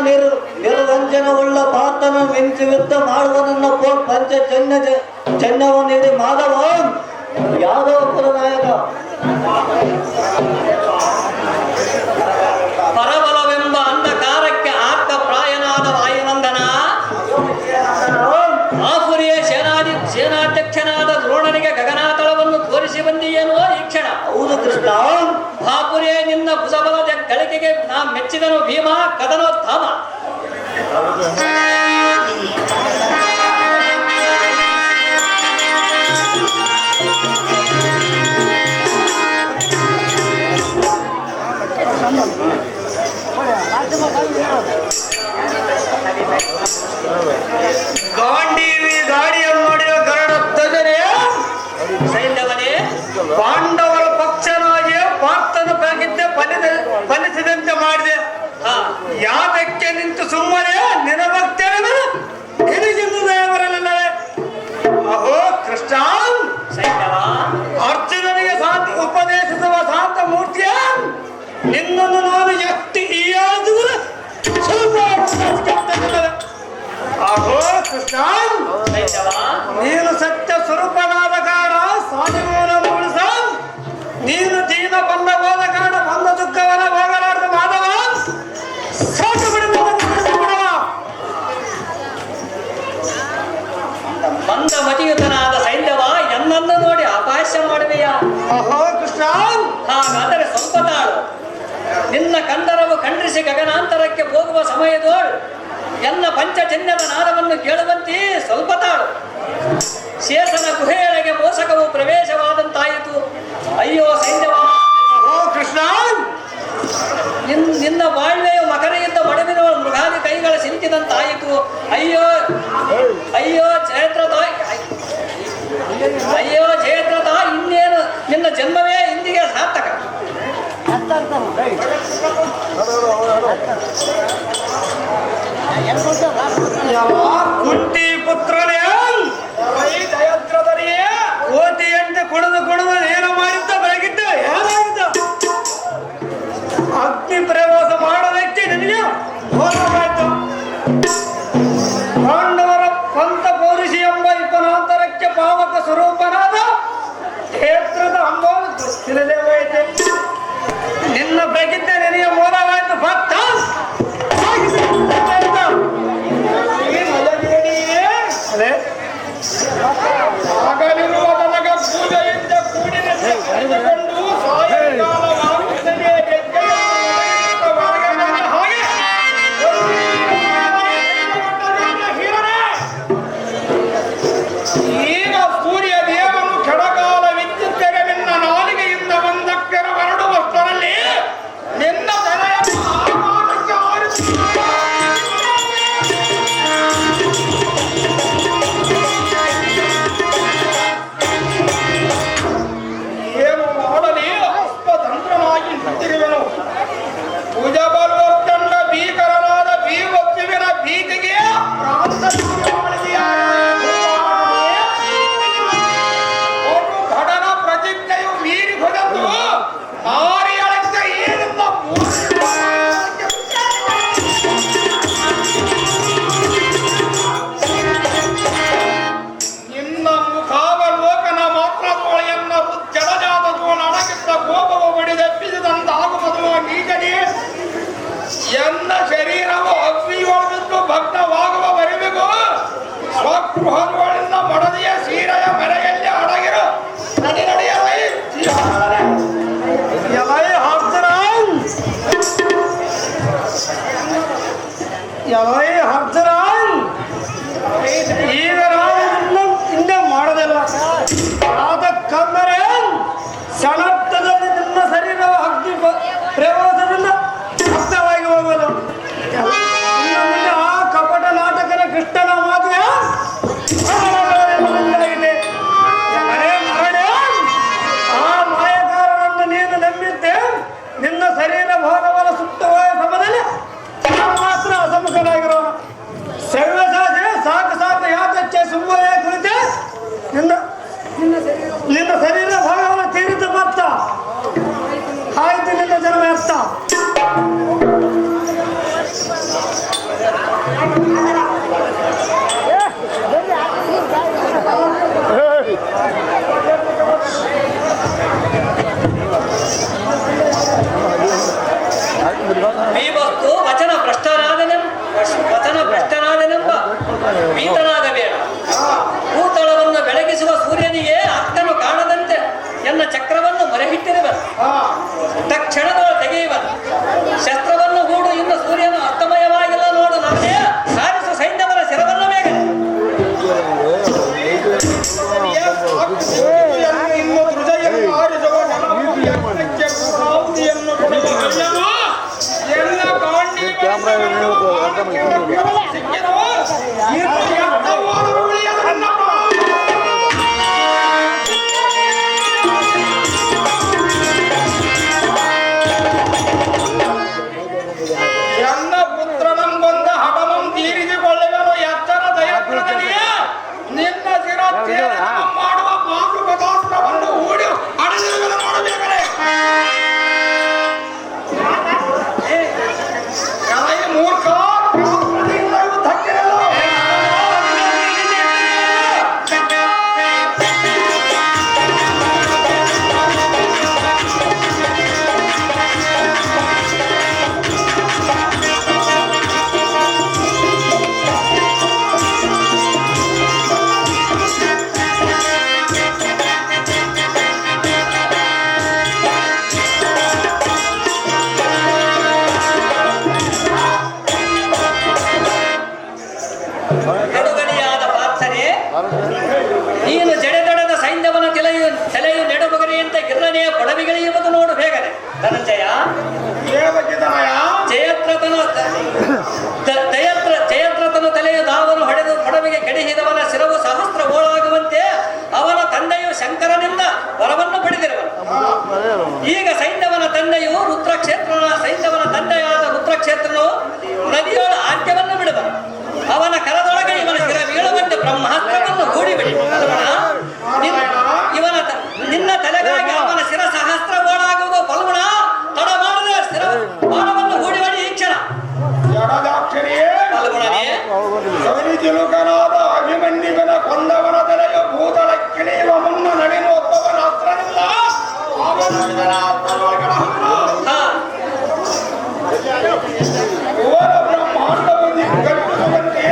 ನಿರ್ವಂಚನವುಳ್ಳ ಪಾರ್ಥನ ಮಿಂಚು ಯುದ್ಧ ಮಾಡುವನನ್ನ ಪಂಚ ಚೆನ್ನವನ್ನಿಡಿ ಮಾಧವ ಯಾದವಪುರ ನಾಯಕ ಪರಬಲವೆಂಬ ಅಂಧಕಾರಕ್ಕೆ ಆರ್ಕ ಪ್ರಾಯನಾದ ವಾಯುನಂದನ ಆಸುರಿಯ ಸೇನಾಧ್ಯಕ್ಷನಾದ ದ್ರೋಣನಿಗೆ ಗಗನಾತಳವನ್ನು ತೋರಿಸಿ ಬಂದಿಯೇನೋ ಈ ಕ್ಷಣ. ಹೌದು ಕೃಷ್ಣ. ಭಾಪುರಿಯ ನಿನ್ನ ಭುಜಬಲದ ಗಳಿಕೆಗೆ ನಾ ಮೆಚ್ಚಿದನು ಭೀಮ ಕದನೋತ್ಥಾಮ. ಗಾಡಿಯನ್ನು ನೋಡಿದ ಗರುಡಧ್ವಜನೇ ಸೈನ್ಯವನೇ ಪಾಂಡವರ ಪಕ್ಷನಾಗಿ ಪಾರ್ಥನ ಪ್ರಗಿದ್ದೆ ಫಲಿಸಿದಂತೆ ಮಾಡಿದೆ. ಯಾತಕ್ಕೆ ನಿಂತು ಸುಮ್ಮನೆ ನಿನ ಭಕ್ತರನ್ನು ಬರಲಿಲ್ಲವೇ? ಅಹೋ ಕೃಷ್ಣ, ಸೈನ್ಯವ ಅರ್ಜುನನಿಗೆ ಶಾಂತಿ ಉಪದೇಶಿಸುವ ಶಾಂತ ಮೂರ್ತಿಯ ನಿನ್ನನ್ನು ನಾನು ಎಷ್ಟು ಈಯಾದರೂ ಸ್ವಲ್ಪ ಅಹೋ ಕೃಷ್ಣ, ನೀನು ಸತ್ಯ ಸ್ವರೂಪನಾದ ಕಾರಣ ಸಾಧುವನ್ನು ಉಳಿಸ, ನೀನು ದೀನ ಬಂದ ಹೋದ ಕಾರಣ ಬಂದ ದುಃಖವನ್ನ ಹೋಗಲಾರ್ದು ಮಾಧವ ಸಾಕು ಬಿಡುವ. ಬಂದ ಮತಿಯುತನಾದ ಸೈನ್ಯವ ಎನ್ನನ್ನು ನೋಡಿ ಅಪಹಾಸ್ಯ ಮಾಡುವೆಯಾ? ಅಹೋ ಕೃಷ್ಣ, ಹಾಗಾದರೆ ಸ್ವಲ್ಪ ತಾಳು. ನಿನ್ನ ಕಂದರವು ಖಂಡಿಸಿ ಗಗನಾಂತರಕ್ಕೆ ಹೋಗುವ ಸಮಯದೋಳು ಎನ್ನ ಪಂಚಜನ್ಯದ ನಾದವನ್ನು ಕೇಳುವಂತೆ ಸ್ವಲ್ಪ ತಾಳು. ಶೇಷನ ಗುಹೆಯೊಳಗೆ ಮೋಸಕವು ಪ್ರವೇಶವಾದಂತಾಯಿತು. ಅಯ್ಯೋ ಸೈನ್ಯವ, ಕೃಷ್ಣ, ನಿನ್ನ ಬಾಳ್ವೆಯು ಮಕರೆಯಿಂದ ಮಡವಿನ ಮೃಗಾದಿ ಕೈಗಳ ಸಿಲುಕಿದಂತಾಯಿತು. ಅಯ್ಯೋ ಅಯ್ಯೋ ಜಯದ್ರಥ, ಅಯ್ಯೋ ಜಯದ್ರಥ, ಇನ್ನೇನು ನಿನ್ನ ಜನ್ಮವೇ ಇಂದಿಗೆ ಸಾರ್ಥಕ. ಕುಂತಿ ಪುತ್ರನೇ ಜಯದ್ರಥನಿಯೇ ಕೋತಿಯಂತೆ ಕುಡಿದು ಏನು ಮಾಡಿದ್ದ ಬೆಳಗಿದ್ದ ಏನಾಗಿದ್ದ? ಅಗ್ನಿ ಪ್ರವಾಸ ಮಾಡೋದಕ್ಕೆ ನಿನಗೆ ಹೋಗಬಾಯ್ತು. ಪಾಂಡವರ ಪಂಥ ಪೌರುಷಿ ಎಂಬ ಇಪ್ಪನಾಂತರಕ್ಕೆ ಪಾವಕ ಸ್ವರೂಪನಾದ ಕ್ಷೇತ್ರದ ಅಂಬೋದು ಗೊತ್ತಿರಲೇ ಹೋಯಿತೆ. ನಿನ್ನ ಪ್ರಗಿದ್ದೆ ನಿನಗೆ ಮೋಲವಾಯ್ತು ಭಕ್ತ. ಈ ಮಲಗೇಡಿಯೇ ಅದಕ್ಕಂದರೆ ಸಣತ್ತದಲ್ಲಿ ನಿನ್ನ ಶರೀರವು ಅಗ್ನಿ ಪ್ರವಾಸದಿಂದ ಮುಕ್ತವಾಗಿ ಹೋಗುವುದು. ಇನ್ನು ಆ ಕಪಟ ನಾಟಕನ ಕೃಷ್ಣನ ಮಾತುವೆ ಆ ಮಾಯಕಾರನನ್ನು ನೀನು ನಂಬಿದ್ದೆ. ನಿನ್ನ ಶರೀರ ಭೋಗವನ ಸುತ್ತುವ ಸಮಯದಲ್ಲಿ ಮಾತ್ರ ಅಸಮುಖನಾಗಿರೋನು. ಸರ್ವಸಾಧೆ ಸಾಕು ಸಾಕು ಯಾಕೆ ಸುಮ್ಮನೆ ಕುಳಿತೆ. ನಿನ್ನ ಶರೀರ ಭಾಗವನ್ನ ತೀರಿದ ಬರ್ತ ಆಯ್ತು ನಿನ್ನ ಜನ್ಮ ಎತ್ತ. ಭೀಮಸ್ತು ವಚನ ಭ್ರಷ್ಟನಾದನೆಂಬ ಭೀತನಾಗಬೇಡ. ಭೂತಳವನ್ನು ಬೆಳಗಿಸುವ ಸೂರ್ಯನಿಗೆ ಅರ್ಥನು ಕಾಣದಂತೆ ಎನ್ನ ಚಕ್ರವನ್ನು ಮೊರೆಹಿಟ್ಟಿರುವನು. ತಕ್ಷಣದ ತೆಗೆಯುವನು ಶಸ್ತ್ರವನ್ನು ಹೂಡು. ಇನ್ನು ಸೂರ್ಯನು ಅಸ್ತಮಯವಾಗಿಲ್ಲ ನೋಡು. ನಮ್ಮೇ ಸಾರಿಸು ಸೈನ್ಯವನ ಶಿರವನ್ನು ಬೇಗ. ಇನ್ನು ಹೃದಯವನ್ನು ಆರಿಸುವ ಯಜ್ಞಕ್ಕೆ ಪೂರ್ಣಾಹುತಿಯನ್ನು ಕೊಡುವ ಅಲ್ಲವೋ? ಎಲ್ಲ ಎನ್ನ ಪುತ್ರನಂಬಂದ ಹಠಮಂ ತೀರಿಸಿಕೊಳ್ಳುವನು. ಎತ್ತರ ದಯತ್ರದಲ್ಲಿಯೇ ನಿನ್ನ ಶಿರಚ್ಛೇದನ ಮಾಡುವ ಪಾಶುಪತಾಸ್ತ್ರವನ್ನು ಹೂಡಿ ಅಡಗಿರುವುದನ್ನು ನೋಡಬೇಕರೆ. ಮೂರ್ಖ ಯುದ್ಧಕ್ಕೆ ನಡುಗಡಿಯಾದ ಪಾರ್ಥನೆ, ನೀನು ಜಡೆದಡದ ಸೈನ್ಯವನ ತಲೆಯು ನೆಡುಬಗರೆಯಂತೆ ಗಿರ್ರನೆಯ ಪಡವಿಗಳಿಯುವುದು ನೋಡು ಬೇಗನೆ. ಧನಂಜಯ, ಜಯದ್ರಥನ ತಲೆಯು ದಾವನು ಹೊಡೆದು ಪಡವಿಗೆ ಕೆಡಿಹಿದವನ ಶಿರವು ಸಹಸ್ರ ಓಳಾಗುವಂತೆ ಅವನ ತಂದೆಯು ಶಂಕರನಿಂದ ವರವನ್ನು ಪಡೆದಿರುವನು. ಈಗ ಸೈನ್ಯವನ ತಂದೆಯು ಸೈನ್ಯವನ ತಂದೆಯಾದ ರುದ್ರಕ್ಷೇತ್ರನು ನದಿಯೊಳ ಆಜ್ಞವನ್ನು ಬಿಡುವನು. ಅವನ ಕರದೊಳಗೆ ಇವನ ಶಿರ ಬೀಳುವಂತೆ ಬ್ರಹ್ಮಾಸ್ತ್ರವನ್ನು ಹೂಡಿಬಿಡಿ. ನಿನ್ನ ತಲೆಗಾಗಿ ಅವನ ಶಿರ ಸಹಸ್ರ ಓಡಾಗುವುದು. ಫಲ್ಗುಣ ತಡ ಮಾಡದೆ ಶಿರ ಬಾಣವನ್ನು ಹೂಡಿಬಡಿ ಈ ಕ್ಷಣ. ತಿಲುಕನಾದ ಅಭಿಮನ್ಯುವಿನ ಕೊಂದವನ ತಲೆಯ ಭೂತಳ ಕಿಳಿಯುವ ಮುನ್ನ ನಡಿನ ಒಬ್ಬವನ ಅಸ್ತ್ರವಿಲ್ಲ. ಬ್ರಹ್ಮಾಂಡವು ಕಟ್ಟುವಂತೆ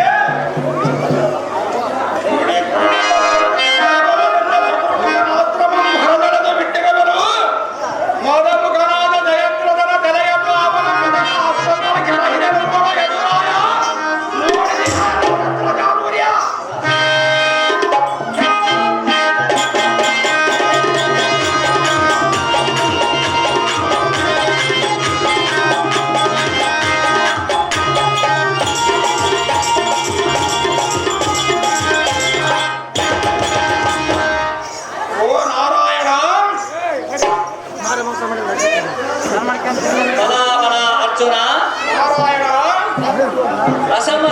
ಹೊರನಡೆದು ಬಿಟ್ಟಿರುವರು. ಮದಮುಖನಾದ ಜಯದ್ರಥನ ತಲೆಯನ್ನು ಅವನ ಅಸ್ತ್ರಗಳ ಕೆಳಗಿದೆ ಅರ್ಜುನ ಅಸಮ